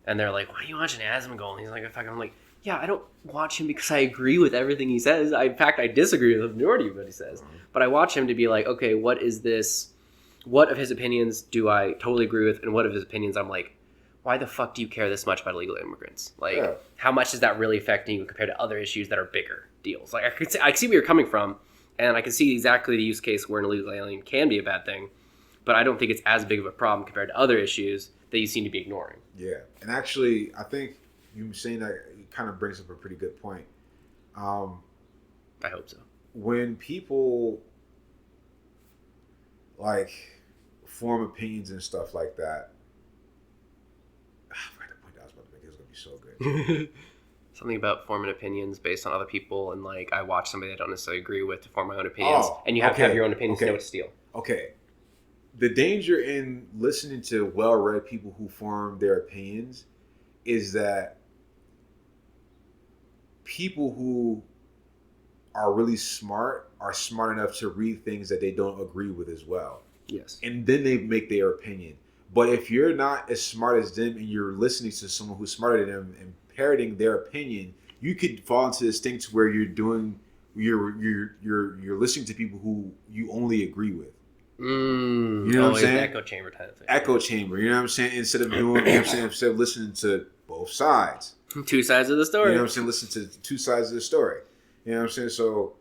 and they're like, "Why are you watching Asmongold?" And he's like, I'm like, "Yeah, I don't watch him because I agree with everything he says. In fact, I disagree with the majority of what he says. But I watch him to be like, okay, what is this? What of his opinions do I totally agree with, and what of his opinions I'm like, why the fuck do you care this much about illegal immigrants? Like, how much is that really affecting you compared to other issues that are bigger deals? Like, I see where you're coming from, and I can see exactly the use case where an illegal alien can be a bad thing, but I don't think it's as big of a problem compared to other issues that you seem to be ignoring." Yeah, and actually, I think you saying that kind of brings up a pretty good point. I hope so. When people like form opinions and stuff like that, I forgot the point that I was about to make. It was gonna be so good. Something about forming opinions based on other people, and like I watch somebody I don't necessarily agree with to form my own opinions, and you have to have your own opinions to know what to steal. Okay. The danger in listening to well-read people who form their opinions is that people who are really smart are smart enough to read things that they don't agree with as well. Yes. And then they make their opinion. But if you're not as smart as them and you're listening to someone who's smarter than them and parroting their opinion, you could fall into this thing to where you're listening to people who you only agree with. You know what I'm saying? Echo chamber type thing. Echo chamber, you know what I'm saying? Instead of doing, instead of listening to both sides. Two sides of the story. You know what I'm saying? Listen to two sides of the story. You know what I'm saying? So,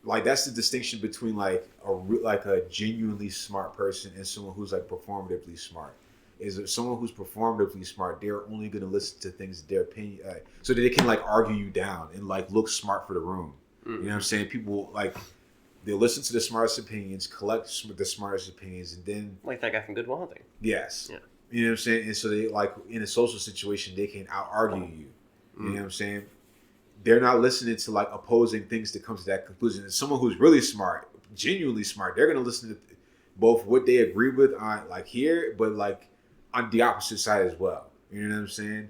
like, that's the distinction between like a genuinely smart person and someone who's like performatively smart. Is that someone who's performatively smart, they're only going to listen to things their opinion, so that they can like argue you down and like look smart for the room. You know what I'm saying? People like, they'll listen to the smartest opinions, collect the smartest opinions, and then like that guy from Good Will Hunting. Yes. Yeah. You know what I'm saying? And so they like in a social situation they can out argue you. You know what I'm saying? They're not listening to like opposing things to come to that conclusion. And someone who's really smart, genuinely smart, they're gonna listen to both what they agree with on like here, but like on the opposite side as well. You know what I'm saying?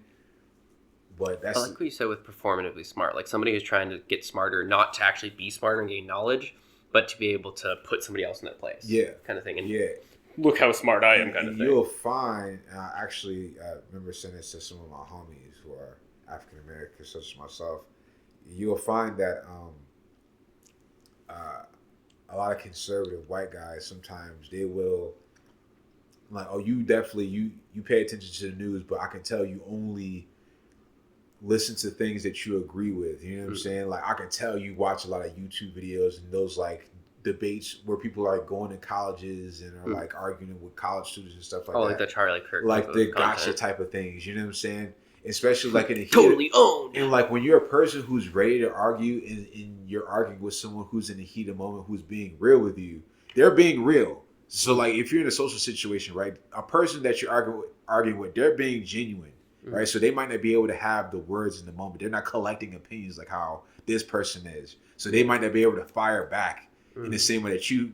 But that's I like what you said with performatively smart. Like somebody who's trying to get smarter, not to actually be smarter and gain knowledge, but to be able to put somebody else in that place. Yeah. Kind of thing. And yeah. Look how smart I am, kind of thing. You'll find, actually, I remember sending this to some of my homies who are African American, such as myself. You'll find that a lot of conservative white guys sometimes they will like, oh, you definitely you pay attention to the news, but I can tell you only listen to things that you agree with. You know what I'm saying? Like, I can tell you watch a lot of YouTube videos and those like debates where people are like going to colleges and are like arguing with college students and stuff like that. Oh, like the Charlie Kirk. Like the gotcha type of things. You know what I'm saying? Especially like in a totally owned. And like when you're a person who's ready to argue and you're arguing with someone who's in the heat of the moment, who's being real with you, they're being real. So like if you're in a social situation, right, a person that you're arguing with, they're being genuine, right? So they might not be able to have the words in the moment. They're not collecting opinions like how this person is. So they might not be able to fire back in the same way that you,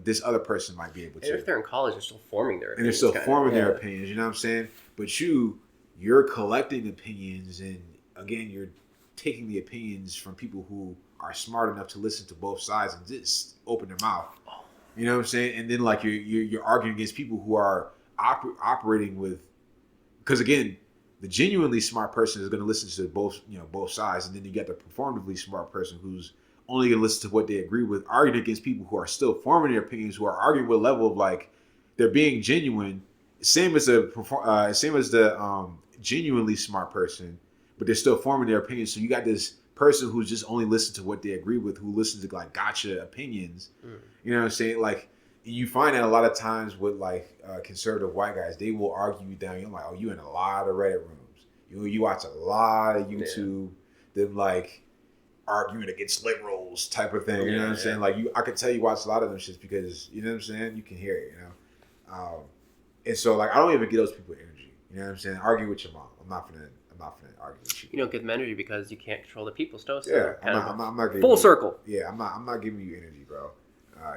this other person might be able to. And if they're in college, they're still forming their opinions. And they're still forming their opinions, you know what I'm saying? But you're collecting opinions, and again, you're taking the opinions from people who are smart enough to listen to both sides and just open their mouth. You know what I'm saying? And then like you're arguing against people who are operating with, because again, the genuinely smart person is going to listen to both sides, and then you got the performatively smart person who's only gonna listen to what they agree with, arguing against people who are still forming their opinions, who are arguing with a level of like they're being genuine, same as the genuinely smart person, but they're still forming their opinions. So you got this person who's just only listened to what they agree with, who listens to like gotcha opinions. You know what I'm saying? Like you find that a lot of times with like conservative white guys, they will argue you down. You're like, oh, you in a lot of Reddit rooms. You watch a lot of YouTube. Them like arguing against liberals type of thing. You know what I'm saying? Like I could tell you watch a lot of them shits because you know what I'm saying. You can hear it. You know. And so like I don't even get those people energy. You know what I'm saying? Argue with your mom. I'm not gonna argue with you. You don't give them energy because you can't control the people still. So Yeah, I'm not giving full circle. Yeah, I'm not giving you energy, bro.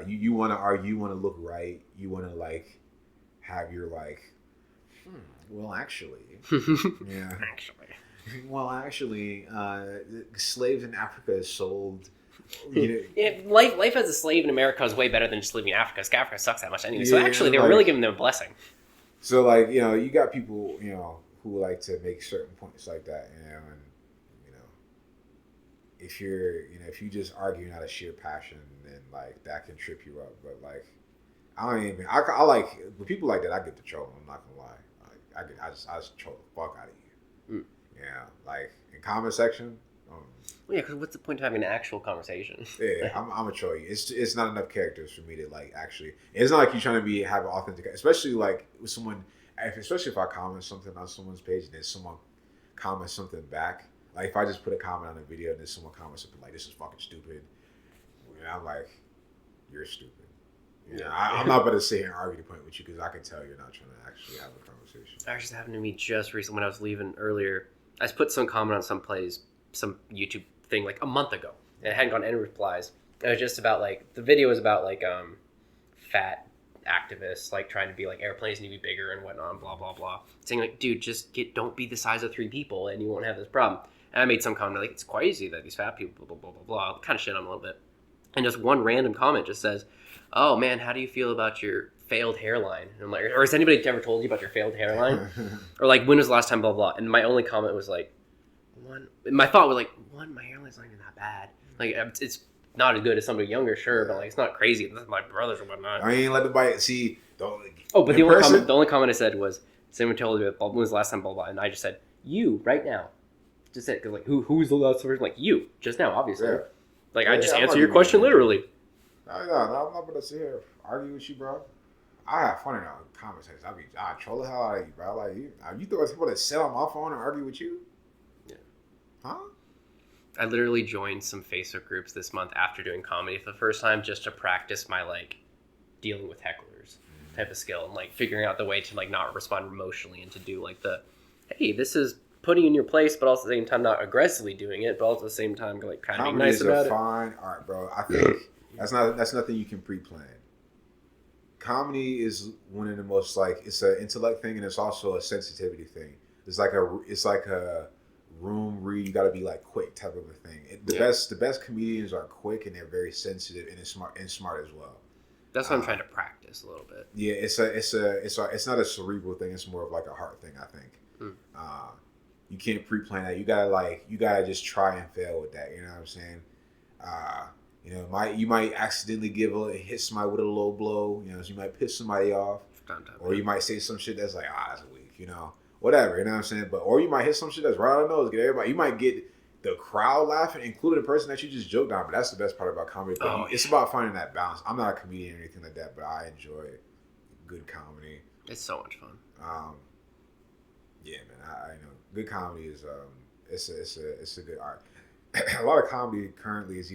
You want to argue, you want to look right, you want to like have your like, well, actually, yeah, actually, slaves in Africa is sold. You know, life as a slave in America is way better than just living in Africa. Because Africa sucks that much anyway. So actually, they were really giving them a blessing. So like you got people who like to make certain points like that, and if you just argue out of sheer passion, then like that can trip you up. But like I like with people like that, I get to troll them. I'm not gonna lie, like, I just troll the fuck out of you. Yeah, like in comment section. Yeah, because what's the point of having an actual conversation? Yeah, I'm gonna troll you. It's not enough characters for me to like actually. It's not like you're trying to have an authentic, especially like with someone. Especially if I comment something on someone's page and then someone comments something back. Like if I just put a comment on a video and then someone comments something like, "This is fucking stupid," and I'm like, "You're stupid." I'm not about to sit here and argue the point with you because I can tell you're not trying to actually have a conversation. That actually happened to me just recently when I was leaving earlier. I just put some comment on some YouTube thing like a month ago, and it hadn't gotten any replies. It was just about like the video was about like fat activists like trying to be like airplanes need to be bigger and whatnot, blah blah blah. Saying like, dude, don't be the size of 3 people and you won't have this problem. And I made some comment like it's crazy that these fat people blah blah blah blah blah, kind of shit on them a little bit. And just one random comment just says, "Oh man, how do you feel about your failed hairline?" And I'm like, or has anybody ever told you about your failed hairline? Or like, when was the last time blah blah? And my only comment was like, my thought was like, my hairline's not even that bad. Like it's not as good as somebody younger, sure, but like it's not crazy. That's my brothers or whatnot. I ain't let nobody see. Don't. Oh, but the only comment I said was, someone told me when was the last time blah blah, and I just said you right now. Just said because like who's the last person? Like you just now, obviously. Yeah. Like I just answer your question literally. No, I'm not gonna sit here argue with you, bro. I have fun in our conversations. I troll the hell out of you, bro. Like you thought people that sit on my phone and argue with you? Yeah. Huh? I literally joined some Facebook groups this month after doing comedy for the first time just to practice my like dealing with hecklers type of skill and like figuring out the way to like not respond emotionally and to do like the, hey, this is putting you in your place, but also at the same time not aggressively doing it, but also at the same time like kind of being nice about it. Fine art, bro. I think that's nothing you can pre-plan. Comedy is one of the most like it's an intellect thing and it's also a sensitivity thing. It's like a room read, you got to be like quick type of a thing. The best comedians are quick and they're very sensitive and smart as well. That's what I'm trying to practice a little bit. Yeah, it's not a cerebral thing. It's more of like a heart thing, I think. You can't pre-plan that. You gotta just try and fail with that. You know what I'm saying? You might accidentally hit somebody with a low blow. So you might piss somebody off, or you might say some shit that's like, that's weak. Whatever, you know what I'm saying? Or you might hit some shit that's right on the nose, get everybody. You might get the crowd laughing, including the person that you just joked on. But that's the best part about comedy. It's about finding that balance. I'm not a comedian or anything like that, but I enjoy good comedy. It's so much fun. Yeah, man. I know good comedy is it's a good art. A lot of comedy currently is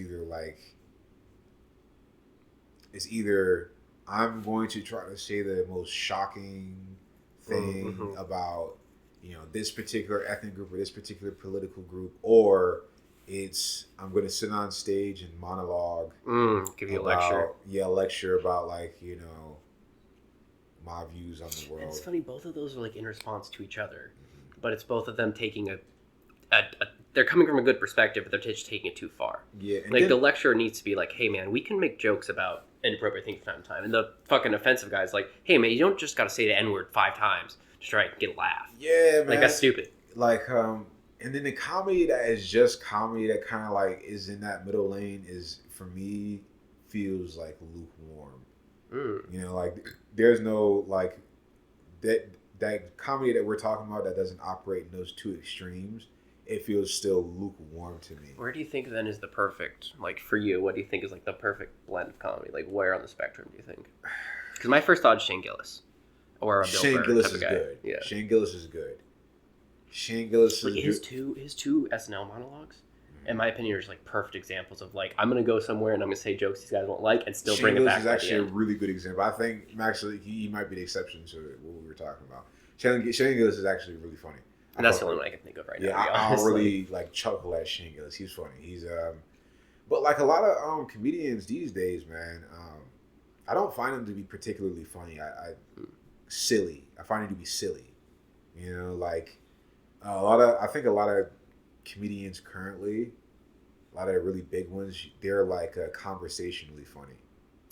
either I'm going to try to say the most shocking thing about this particular ethnic group or this particular political group, or I'm going to sit on stage and monologue, give you a lecture. Yeah, lecture about my views on the world. It's funny, both of those are like in response to each other, but it's both of them taking they're coming from a good perspective, but they're just taking it too far. Yeah, like the lecturer needs to be like, hey man, we can make jokes about inappropriate things from time to time, and the fucking offensive guy's like, hey man, you don't just got to say the N-word 5 times to try and get a laugh. Yeah, man. Like that's stupid. Like And then the comedy that is just comedy that kind of like is in that middle lane is for me feels like lukewarm. You know, like there's no like that comedy that we're talking about that doesn't operate in those two extremes. It feels still lukewarm to me. Where do you think then is the perfect, like for you, what do you think is like the perfect blend of comedy? Like where on the spectrum do you think? Because my first thought is Shane Gillis. Or a Bill Shane Burr Gillis type is of guy. good. Yeah. Shane Gillis is good. Shane Gillis Like is his two SNL monologues, in my opinion, are just like perfect examples of like I'm gonna go somewhere and I'm gonna say jokes these guys won't like and still Shane bring Gillis it back. is By actually the a end. really good example. I think actually he might be the exception to what we were talking about. Shane Gillis is actually really funny. And that's the only one I can think of right now. Yeah, I really like chuckle at Shane Gillis. He's funny. He's but like a lot of comedians these days, man, I don't find them to be particularly funny. I silly. I find it to be silly. You know, like I think a lot of comedians currently, a lot of really big ones, they're like conversationally funny.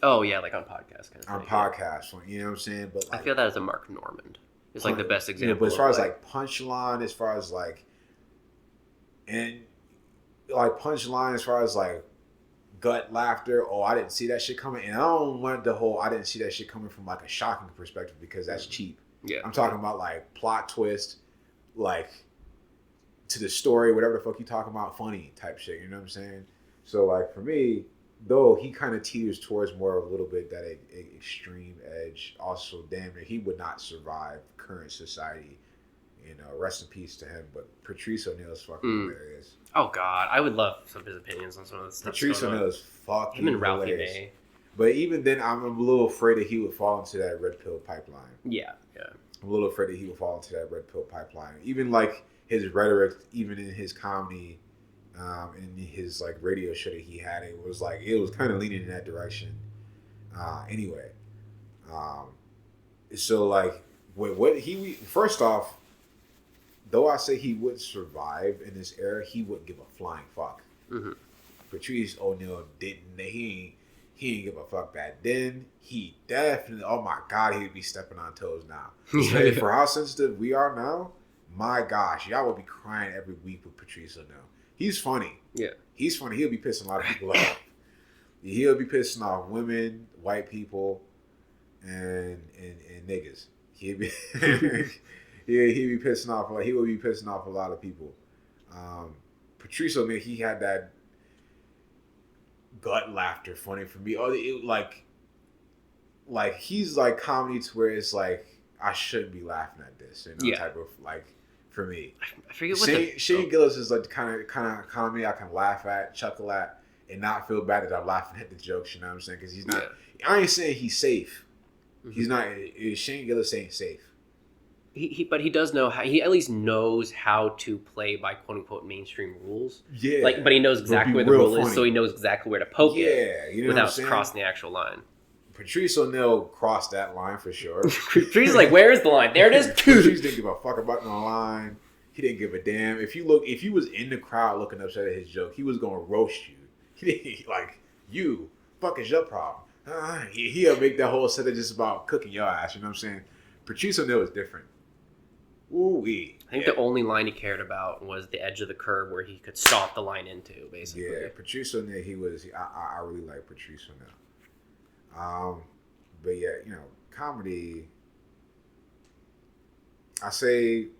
Oh yeah, like on podcasts kind of On thing. podcasts, you know what I'm saying? But like, I feel that as a Mark Normand. It's like the best example. You know, but as far as like like punchline, as far as like, and like punchline, as far as like gut laughter, oh, I didn't see that shit coming. And I don't want the whole I didn't see that shit coming from like a shocking perspective because that's cheap. Yeah. I'm talking about like plot twist, like to the story, whatever the fuck you talking about, funny type shit. You know what I'm saying? So like for me, though he kind of teeters towards more of a little bit that extreme edge. Also, damn it, he would not survive current society. You know, rest in peace to him. But Patrice O'Neal is fucking hilarious. Oh God, I would love some of his opinions on some of this stuff. Patrice O'Neal is fucking him and Ralphie hilarious. May. But even then, I'm a little afraid that he would fall into that red pill pipeline. Yeah. I'm a little afraid that he would fall into that red pill pipeline. Even like his rhetoric, even in his comedy, in his like radio show that he had, it was kind of leaning in that direction. Anyway, so like what he first off, though I say he would survive in this era, he wouldn't give a flying fuck. Mm-hmm. Patrice O'Neal didn't. He didn't give a fuck back then. He definitely. Oh my God, he'd be stepping on toes now. For how sensitive we are now, my gosh, y'all would be crying every week with Patrice O'Neal. He's funny. Yeah, he's funny. He'll be pissing a lot of people off. He'll be pissing off women, white people, and niggas. He'd be he'd be pissing off. Like he would be pissing off a lot of people. Patrice O'Neal, he had that gut laughter funny for me. Oh, it, like he's like comedy to where it's like I shouldn't be laughing at this. You know, type of like for me. I forget what Shane Gillis is like the kind of comedy I can laugh at, chuckle at, and not feel bad that I'm laughing at the jokes. You know what I'm saying? Because he's not. Yeah. I ain't saying he's safe. Mm-hmm. He's not. Shane Gillis ain't safe. But he does know how. He at least knows how to play by quote unquote mainstream rules. Yeah. Like, but he knows exactly where the rule is, so he knows exactly where to poke it. You know without crossing the actual line. Patrice O'Neal crossed that line for sure. Patrice's like, where is the line? There it is. Patrice didn't give a fuck about the line. He didn't give a damn. If he was in the crowd looking upset at his joke, he was gonna roast you. He didn't like you. Fuck is your problem? He'll make that whole set of just about cooking your ass. You know what I'm saying? Patrice O'Neal is different. Ooh-wee. I think the only line he cared about was the edge of the curve where he could stomp the line into, basically. Yeah, Patrice O'Neal, I really like Patrice O'Neal. But yeah, you know, comedy. I said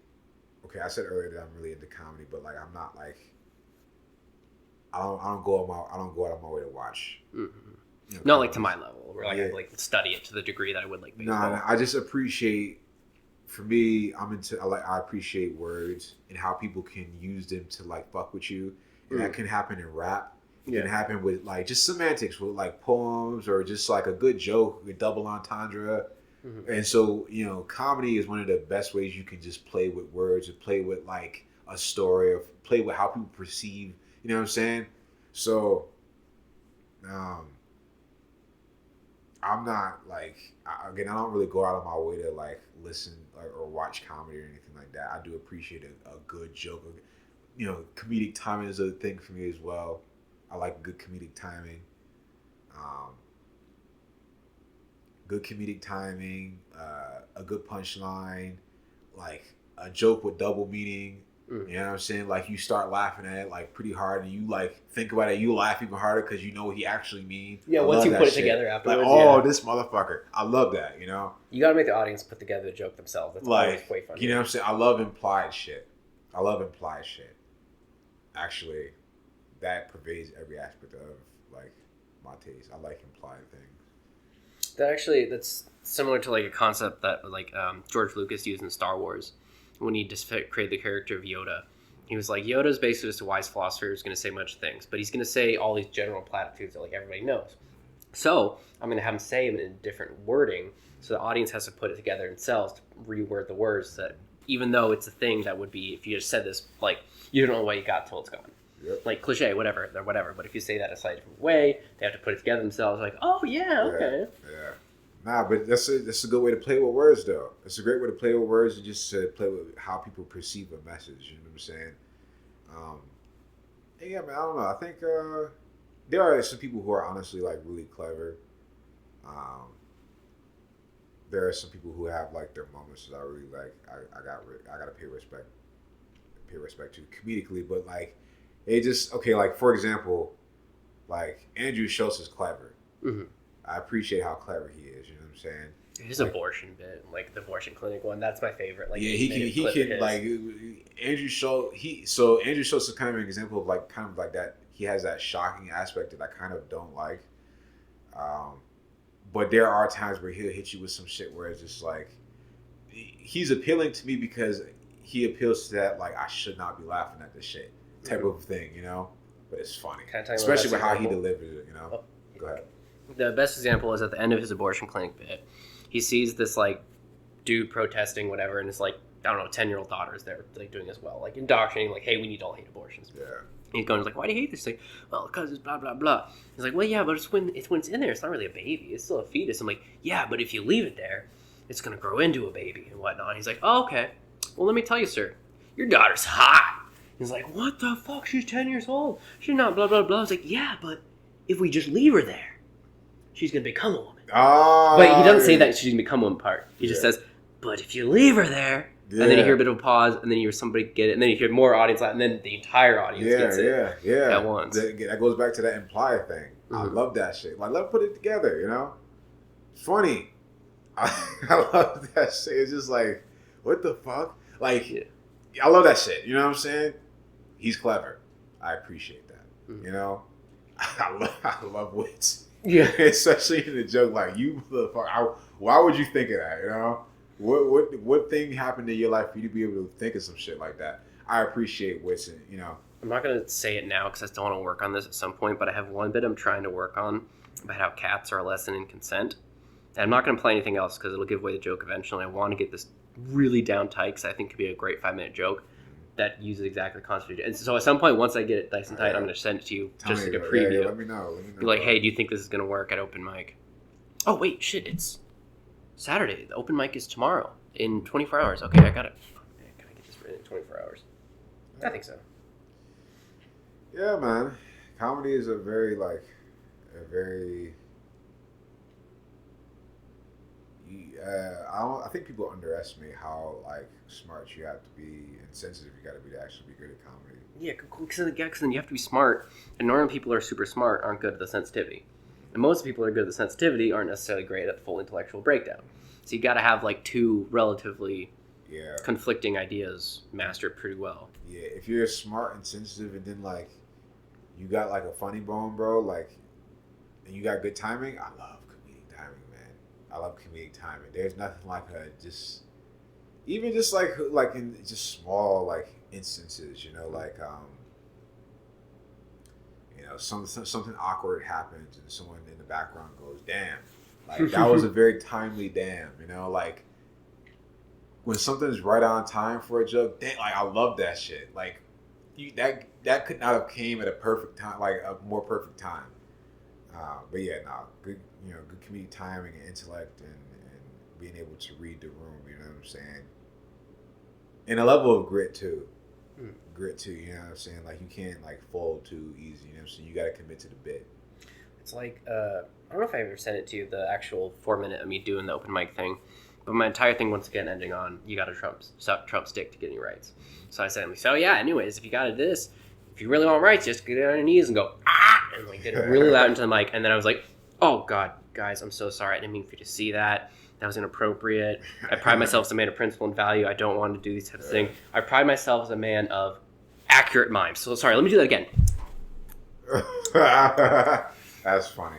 earlier that I'm really into comedy, but like I'm not like I don't go out of my way to watch. Mm-hmm. You know, not like to my level, where like I like study it to the degree that I would like baseball. No, I just appreciate. For me, I appreciate words and how people can use them to like fuck with you, and that can happen in rap. It can happen with like just semantics with like poems or just like a good joke with double entendre. Mm-hmm. And so, you know, comedy is one of the best ways you can just play with words or play with like a story or play with how people perceive, you know what I'm saying? So, I'm not like, I don't really go out of my way to like listen or watch comedy or anything like that. I do appreciate a good joke. You know, comedic timing is a thing for me as well. I like good comedic timing. Good comedic timing, a good punchline, like a joke with double meaning. You know what I'm saying? Like, you start laughing at it, like, pretty hard, and you, like, think about it, you laugh even harder because you know what he actually means. Yeah, I once love you that put it shit. together afterwards. Like, this motherfucker. I love that, you know? You gotta make the audience put together the joke themselves. That's always way fun. You know what I'm saying? I love implied shit. Actually, that pervades every aspect of, like, my taste. I like implied things. That's similar to, like, a concept that, like, George Lucas used in Star Wars when he just created the character of Yoda. He was like, Yoda's basically just a wise philosopher who's going to say much things, but he's going to say all these general platitudes that, like, everybody knows. So I'm going to have him say them in different wording, so the audience has to put it together themselves to reword the words that, even though it's a thing that would be, if you just said this, like, you don't know what you got till it's gone. Yep. Like, cliche, whatever. But if you say that a slightly different way, they have to put it together themselves. Like, oh yeah, okay. Yeah. Nah, but that's a good way to play with words, though. It's a great way to play with words and just to play with how people perceive a message. You know what I'm saying? Yeah, man. I don't know. I think there are some people who are honestly, like, really clever. There are some people who have, like, their moments that I really like. I gotta pay respect to comedically, but, like, it just like, for example, like, Andrew Schultz is clever. Mm-hmm. I appreciate how clever he is. You know what I'm saying? His abortion bit, like the abortion clinic one, that's my favorite. Like, yeah, he can like Andrew Schultz. Andrew Schultz is kind of an example of, like, kind of like that. He has that shocking aspect that I kind of don't like. But there are times where he'll hit you with some shit where it's just like, he's appealing to me because he appeals to that, like, I should not be laughing at this shit type of thing, you know? But it's funny. Especially with how he delivers it, you know? Oh. Go ahead. The best example is at the end of his abortion clinic bit. He sees this, like, dude protesting, whatever, and his, like, I don't know, 10-year-old daughter's there, like, doing as well. Like, indoctrinating, like, hey, we need to all hate abortions. Yeah. And he's going, like, why do you hate this thing? Well, because it's blah, blah, blah. He's like, well, yeah, but it's when it's in there. It's not really a baby. It's still a fetus. I'm like, yeah, but if you leave it there, it's going to grow into a baby and whatnot. And he's like, oh, okay. Well, let me tell you, sir, your daughter's hot. He's like, what the fuck? She's 10 years old. She's not blah, blah, blah. I was like, yeah, but if we just leave her there, she's going to become a woman. Oh, but he doesn't say that she's going to become one part. He just says, but if you leave her there, and then you hear a bit of a pause, and then you hear somebody get it, and then you hear more audience, and then the entire audience gets it at once. That goes back to that implied thing. Mm-hmm. I love that shit. Like, let's put it together, you know? Funny. I love that shit. It's just like, what the fuck? Like, I love that shit. You know what I'm saying? He's clever. I appreciate that. Mm-hmm. You know? I love wits. Yeah. Especially in the joke, like, you motherfucker. Why would you think of that, you know? What thing happened in your life for you to be able to think of some shit like that? I appreciate wits, and, you know. I'm not going to say it now because I still want to work on this at some point, but I have one bit I'm trying to work on about how cats are a lesson in consent. And I'm not going to play anything else because it'll give away the joke eventually. I want to get this really down tight because I think it could be a great 5-minute joke that uses exactly the concept. And so at some point, once I get it nice and tight, I'm going to send it to you just like a preview. Yeah, let me know. Be like, hey, do you think this is going to work at open mic? Oh, wait, shit, it's Saturday. The open mic is tomorrow in 24 hours. Okay, I got it. Can I get this written in 24 hours? I think so. Yeah, man. Comedy is a very I think people underestimate how, like, smart you have to be and sensitive you got to be to actually be good at comedy. Yeah, because then you have to be smart, and normally people who are super smart aren't good at the sensitivity. And most people who are good at the sensitivity aren't necessarily great at the full intellectual breakdown. So you got to have, like, two relatively conflicting ideas mastered pretty well. Yeah, if you're smart and sensitive and then, like, you got, like, a funny bone, bro, like, and you got good timing, I love comedic timing, man. I love comedic timing. There's nothing like even just like in just small, like, instances, you know, like, you know, something awkward happens and someone in the background goes, damn. Like, that was a very timely damn, you know, like, when something's right on time for a joke, damn, like, I love that shit. Like, that could not have came at a perfect time, like a more perfect time. But yeah, good, you know, good comedic timing and intellect and being able to read the room, you know what I'm saying? And a level of grit too. Grit too, you know what I'm saying? Like, you can't, like, fold too easy, you know what I'm saying? You got to commit to the bit. It's like, I don't know if I ever sent it to you, the actual 4-minute of me doing the open mic thing, But my entire thing, once again, ending on, you got to Trump stick to getting rights. So I said, so yeah, anyways, if you got this, if you really want rights, just get on your knees and go, ah! And like get it really loud into the mic. And then I was like, oh, God, guys, I'm so sorry. I didn't mean for you to see that. That was inappropriate. I pride myself as a man of principle and value. I don't want to do these types of things. I pride myself as a man of accurate mimes. So sorry, let me do that again. That's funny.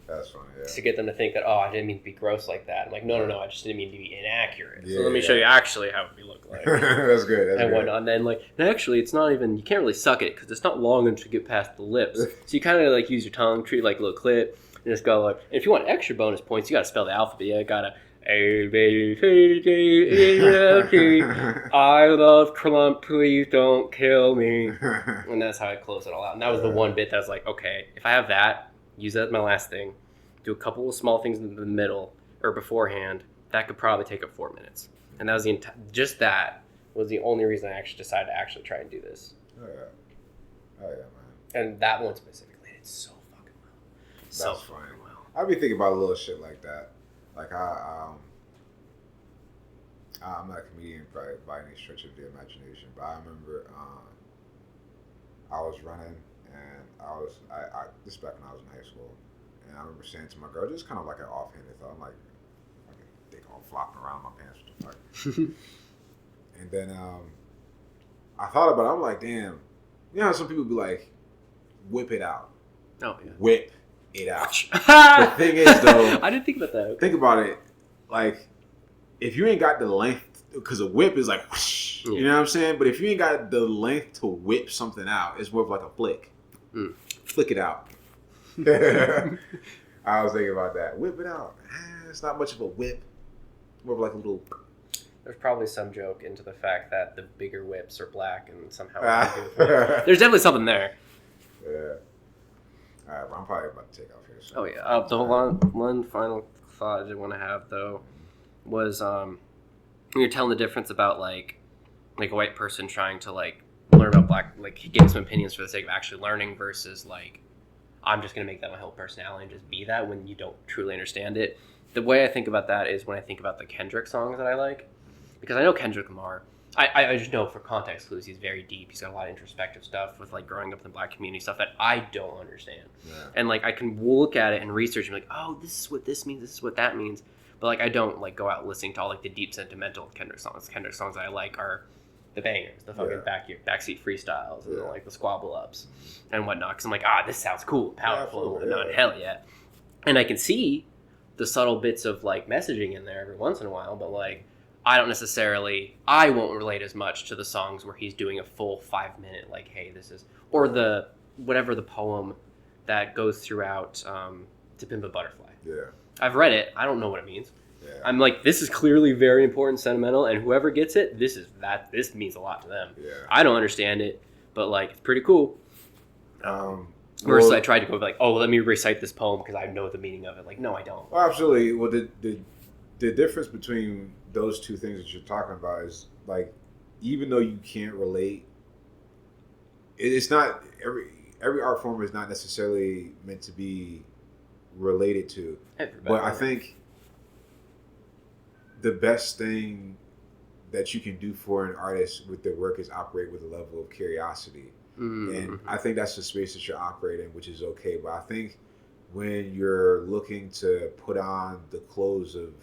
That's funny, yeah. To get them to think that, I didn't mean to be gross like that. I'm like, no, I just didn't mean to be inaccurate. Yeah, so let me show you actually how we look like. That's good. That's and good. whatnot. And then, like, and actually, it's not even, you can't really suck it because it's not long enough to get past the lips. So you kind of, like, use your tongue, treat it like a little clip, and just go, like, and if you want extra bonus points, you got to spell the alphabet. You got to, A, B, C, D, E, F, G. I love Trump, please don't kill me. And that's how I close it all out. And that was the one bit that was like, okay, if I have that, use that as my last thing. Do a couple of small things in the middle or beforehand. That could probably take up 4 minutes. And that was just that was the only reason I actually decided to actually try and do this. Oh yeah, man. And that one specifically did so fucking well. That's funny. I'd be thinking about little shit like that. Like I'm not a comedian by any stretch of the imagination, but I remember I was running and I this back when I was in high school. And I remember saying to my girl, just kind of like an offhanded thought, I'm like a dick all flopping around my pants. What the fuck? And then I thought about it. I'm like, damn. You know how some people be like, whip it out. Oh, yeah. Whip it out. The thing is, though. I didn't think about that. Think about it. Like, if you ain't got the length, because a whip is like, whoosh, you know what I'm saying? But if you ain't got the length to whip something out, it's more of like a flick. Flick it out. I was thinking about that. Whip it out. It's not much of a whip. More of like a little. There's probably some joke into the fact that the bigger whips are black and somehow. There's definitely something there. Yeah. All right, I'm probably about to take off here. So. Oh yeah. The one final thought I did want to have though was when you're telling the difference about like a white person trying to like learn about black, like give some opinions for the sake of actually learning versus like. I'm just going to make that my whole personality and just be that when you don't truly understand it. The way I think about that is when I think about the Kendrick songs that I like. Because I know Kendrick Lamar. I just know for context clues, he's very deep. He's got a lot of introspective stuff with like growing up in the black community, stuff that I don't understand. Yeah. And like I can look at it and research and be like, oh, this is what this means, this is what that means. But like I don't like go out listening to all like the deep sentimental Kendrick songs. Kendrick songs that I like are the bangers, the fucking backseat freestyles, and like the squabble ups and whatnot. Because I'm like, this sounds cool, powerful, and not hell yeah. And I can see the subtle bits of like messaging in there every once in a while, but like I won't relate as much to the songs where he's doing a full 5 minute like, hey, this is, or the whatever the poem that goes throughout To Pimp a Butterfly. Yeah, I've read it. I don't know what it means. Yeah. I'm like, this is clearly very important, sentimental, and whoever gets it, this means a lot to them. Yeah. I don't understand it, but like, it's pretty cool. Versus I tried to go like, let me recite this poem because I know the meaning of it. Like, no, I don't. Well, absolutely. Well, the difference between those two things that you're talking about is like, even though you can't relate, it's not every art form is not necessarily meant to be related to. But I think the best thing that you can do for an artist with their work is operate with a level of curiosity. Mm-hmm. And I think that's the space that you're operating, which is okay. But I think when you're looking to put on the clothes of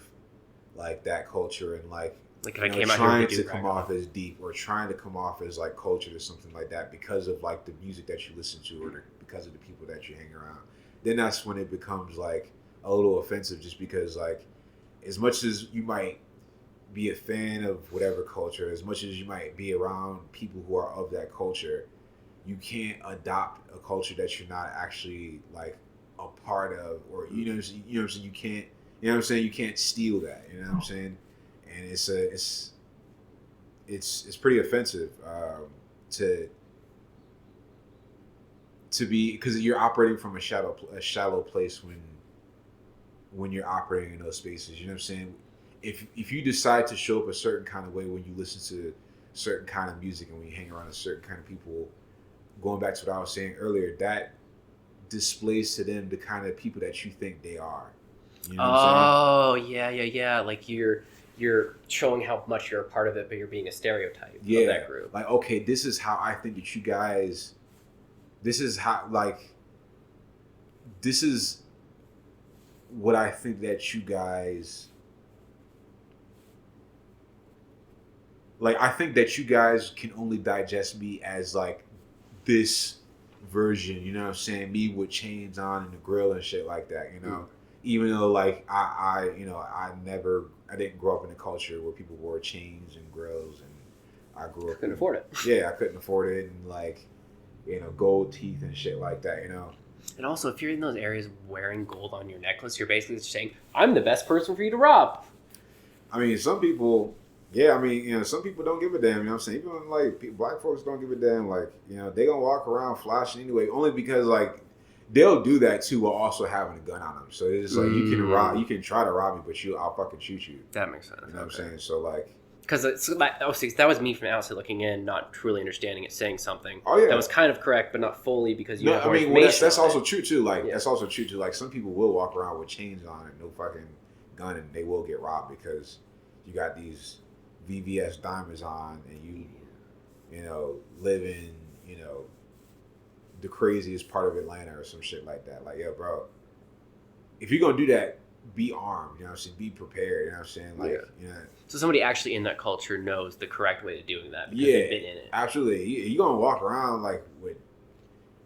like that culture and like trying to come off as deep or trying to come off as like cultured or something like that because of like the music that you listen to or because of the people that you hang around, then that's when it becomes like a little offensive, just because like as much as you might be a fan of whatever culture, as much as you might be around people who are of that culture, you can't adopt a culture that you're not actually like a part of, or you know what I'm saying, you can't, you know what I'm saying, you can't steal that, you know what I'm saying, and it's pretty offensive to be, because you're operating from a shallow place when you're operating in those spaces, you know what I'm saying. If you decide to show up a certain kind of way when you listen to certain kind of music and when you hang around a certain kind of people, going back to what I was saying earlier, that displays to them the kind of people that you think they are. You know what I'm saying? Yeah. Like you're showing how much you're a part of it, but you're being a stereotype of that group. Like, okay, this is how I think that you guys. This is how This is what I think that you guys. Like, I think that you guys can only digest me as like this version, you know what I'm saying? Me with chains on and the grill and shit like that, you know? Even though like I didn't grow up in a culture where people wore chains and grills, and I grew up Couldn't afford it. Yeah, I couldn't afford it, and like, you know, gold teeth and shit like that, you know? And also, if you're in those areas wearing gold on your necklace, you're basically just saying, I'm the best person for you to rob. I mean, some people, yeah, I mean, you know, some people don't give a damn, you know what I'm saying? Even like black folks don't give a damn, like, you know, they gonna walk around flashing anyway, only because like they'll do that too while also having a gun on them. So it's like you can try to rob me, but I'll fucking shoot you. That makes sense. You know what I'm saying? So like, because that was me from outside looking in, not truly understanding it, saying something. Oh yeah, that was kind of correct, but not fully because you. No, I mean, well, that's also true too. Like that's also true too. Like some people will walk around with chains on and no fucking gun, and they will get robbed because you got these VVS diamonds on, and you know, live in, you know, the craziest part of Atlanta or some shit like that. Like, yo, bro, if you're gonna do that, be armed. You know what I'm saying? Be prepared. You know what I'm saying? Like, you know. So somebody actually in that culture knows the correct way to doing that because they've been in it. Absolutely. You're gonna walk around like with,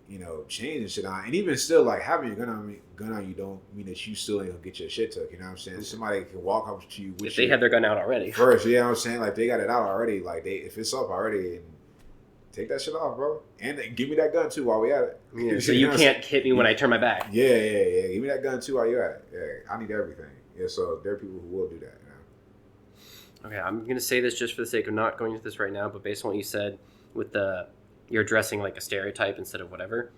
you know, chains and shit on, and even still, like having your gun on you don't mean that you still ain't gonna get your shit took. You know what I'm saying? Somebody can walk up to you with if they have their gun out already. First, you know what I'm saying? Like they got it out already. Like if it's up already, and take that shit off, bro. And give me that gun too while we at it. Yeah, so you can't hit me when I turn my back. Yeah. Give me that gun too while you're at it. Yeah, I need everything. Yeah, so there are people who will do that. You know? Okay, I'm gonna say this just for the sake of not going into this right now, but based on what you said with you're addressing like a stereotype instead of whatever.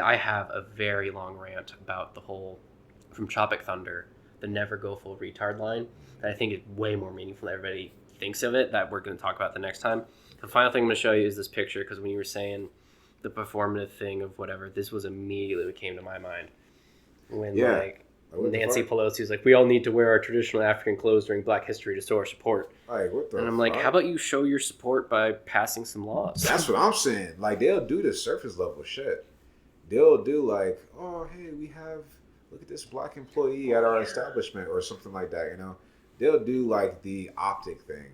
I have a very long rant about the whole from Tropic Thunder, the never go full retard line that I think is way more meaningful than everybody thinks of it, that we're going to talk about the next time. The final thing I'm going to show you is this picture, because when you were saying the performative thing of whatever, this was immediately what came to my mind. When Nancy Pelosi was like, we all need to wear our traditional African clothes during Black History to show our support. Like, what the And I'm like, how about you show your support by passing some laws? That's what I'm saying. Like, they'll do the surface level shit. They'll do like, oh, hey, look at this black employee at our establishment or something like that, you know? They'll do like the optic thing,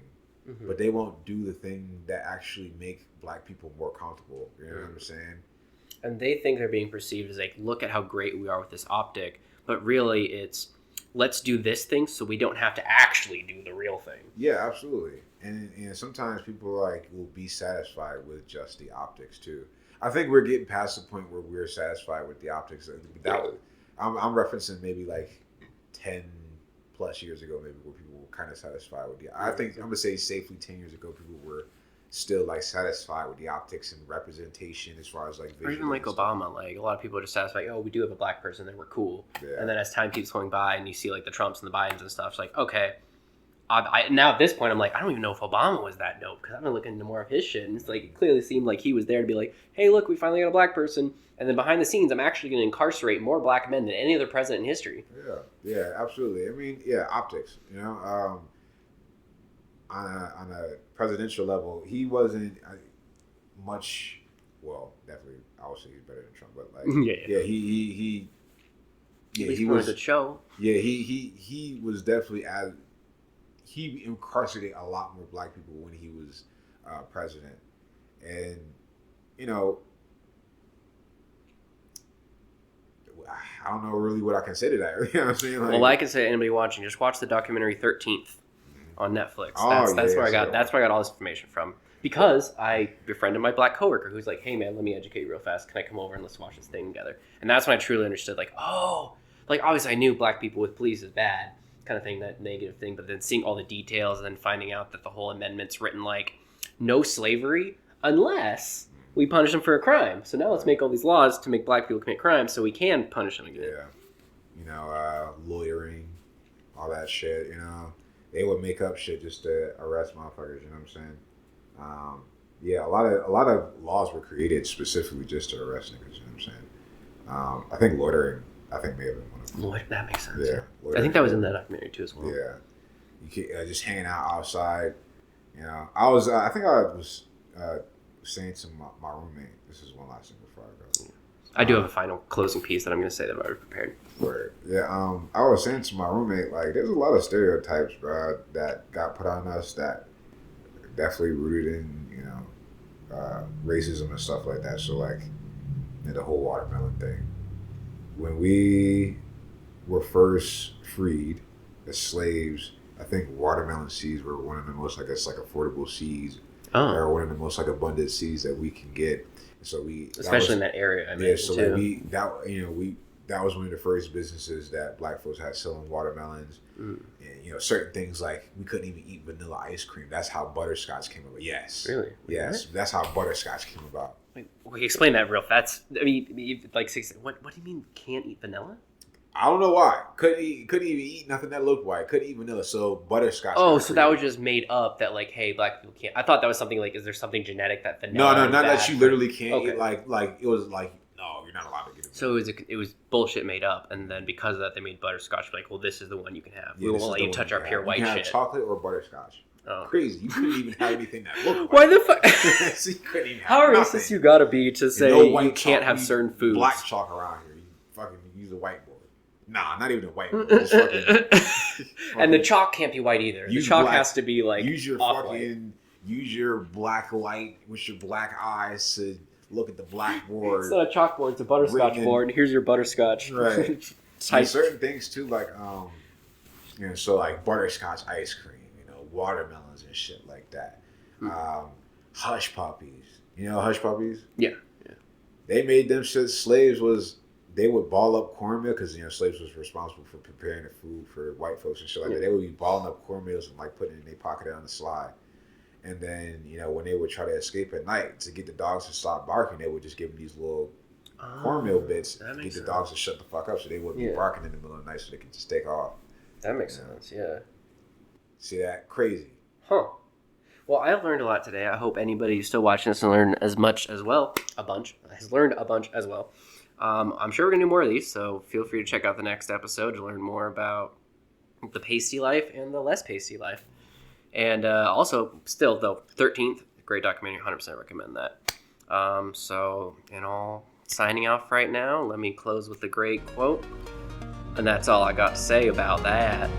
but they won't do the thing that actually make black people more comfortable. You know what I'm saying? And they think they're being perceived as like, look at how great we are with this optic. But really it's, let's do this thing so we don't have to actually do the real thing. Yeah, absolutely. And sometimes people like will be satisfied with just the optics too. I think we're getting past the point where we're satisfied with the optics. I'm referencing maybe like 10 plus years ago, maybe where people were kind of satisfied with I think I'm gonna say safely 10 years ago, people were still like satisfied with the optics and representation as far as like or even like Obama, like a lot of people are just satisfied, oh, we do have a black person, then we're cool. Yeah. And then as time keeps going by and you see like the Trumps and the Bidens and stuff, it's like, okay, now at this point I'm like, I don't even know if Obama was that dope, because I've been looking into more of his shit, and it's like it clearly seemed like he was there to be like, hey, look, we finally got a black person, and then behind the scenes I'm actually going to incarcerate more black men than any other president in history. Yeah, absolutely. I mean, yeah, optics, you know. On a presidential level, he wasn't much. Well, definitely, I would say he's better than Trump, but like, he was a good show. Yeah, he was definitely he incarcerated a lot more black people when he was president, and you know, I don't know really what I can say to that. You know what I'm saying? Like, well, I can say to anybody watching, just watch the documentary 13th. On Netflix. That's where I got all this information from. Because I befriended my black coworker who's like, hey man, let me educate you real fast. Can I come over and let's watch this thing together? And that's when I truly understood, like, oh, like obviously I knew black people with police is bad, kind of thing, that negative thing, but then seeing all the details and then finding out that the whole amendment's written like no slavery unless we punish them for a crime. So now let's make all these laws to make black people commit crimes so we can punish them again. Yeah. You know, lawyering, all that shit, you know. They would make up shit just to arrest motherfuckers. You know what I'm saying? Yeah, a lot of laws were created specifically just to arrest niggas. You know what I'm saying? I think loitering. I think may have been one of them. That makes sense. Yeah, I think that was in that documentary too as well. Yeah, You can, just hanging out outside. You know, I think I was saying to my roommate. This is one last thing before I go. I do have a final closing piece that I'm going to say that I've already prepared. Word. Yeah. I was saying to my roommate, like, there's a lot of stereotypes, bro, that got put on us that definitely rooted in, you know, racism and stuff like that. So, like, the whole watermelon thing. When we were first freed as slaves, I think watermelon seeds were one of the most, I guess, like affordable seeds, or one of the most like abundant seeds that we can get. So especially in that area. I mean, so too. Like that was one of the first businesses that black folks had selling watermelons. And, you know, certain things like we couldn't even eat vanilla ice cream. That's how butterscotch came about. Yes, really? Yes, what? That's how butterscotch came about. Wait, explain that real fast. I mean, like, what do you mean can't eat vanilla? I don't know why. Couldn't even eat nothing that looked white. Couldn't eat vanilla. So butterscotch. Oh, so that was just made up that like, hey, black people can't. I thought that was something like, is there something genetic that vanilla? No, not that you literally can't eat. Like it was like, no, you're not allowed to get it. So it was bullshit made up, and then because of that, they made butterscotch. Like, well, this is the one you can have. Yeah, we won't let you touch our pure white shit. You can shit. have chocolate or butterscotch. Oh. Crazy. You couldn't even have anything that looked Why white. the fuck? So you couldn't even have How nothing. racist you gotta be to say you can't have certain foods? Black chalk around here. You fucking use a whiteboard. Nah, not even a whiteboard. Just fucking, and the chalk can't be white either. The chalk has to be like use your off-white. Use your black light with your black eyes to look at the blackboard. It's not a chalkboard, it's a butterscotch board. And here's your butterscotch. Right. Certain things too, like you know, so like butterscotch ice cream, you know, watermelons and shit like that. Hush puppies. You know hush puppies? Yeah. They made them shit. Slaves was they would ball up cornmeal because you know slaves was responsible for preparing the food for white folks and shit like that. They would be balling up cornmeals and like putting it in their pocket on the slide. And then you know when they would try to escape at night to get the dogs to stop barking, they would just give them these little cornmeal bits to get the dogs to shut the fuck up so they wouldn't be barking in the middle of the night so they could just take off. That makes sense. Yeah. See that? Crazy. Huh. Well, I learned a lot today. I hope anybody who's still watching this and learned as much as well. Has learned a bunch as well. I'm sure we're going to do more of these, so feel free to check out the next episode to learn more about the pasty life and the less pasty life. And also, still, though, 13th, great documentary, 100% recommend that. So, signing off right now, let me close with a great quote. And that's all I got to say about that.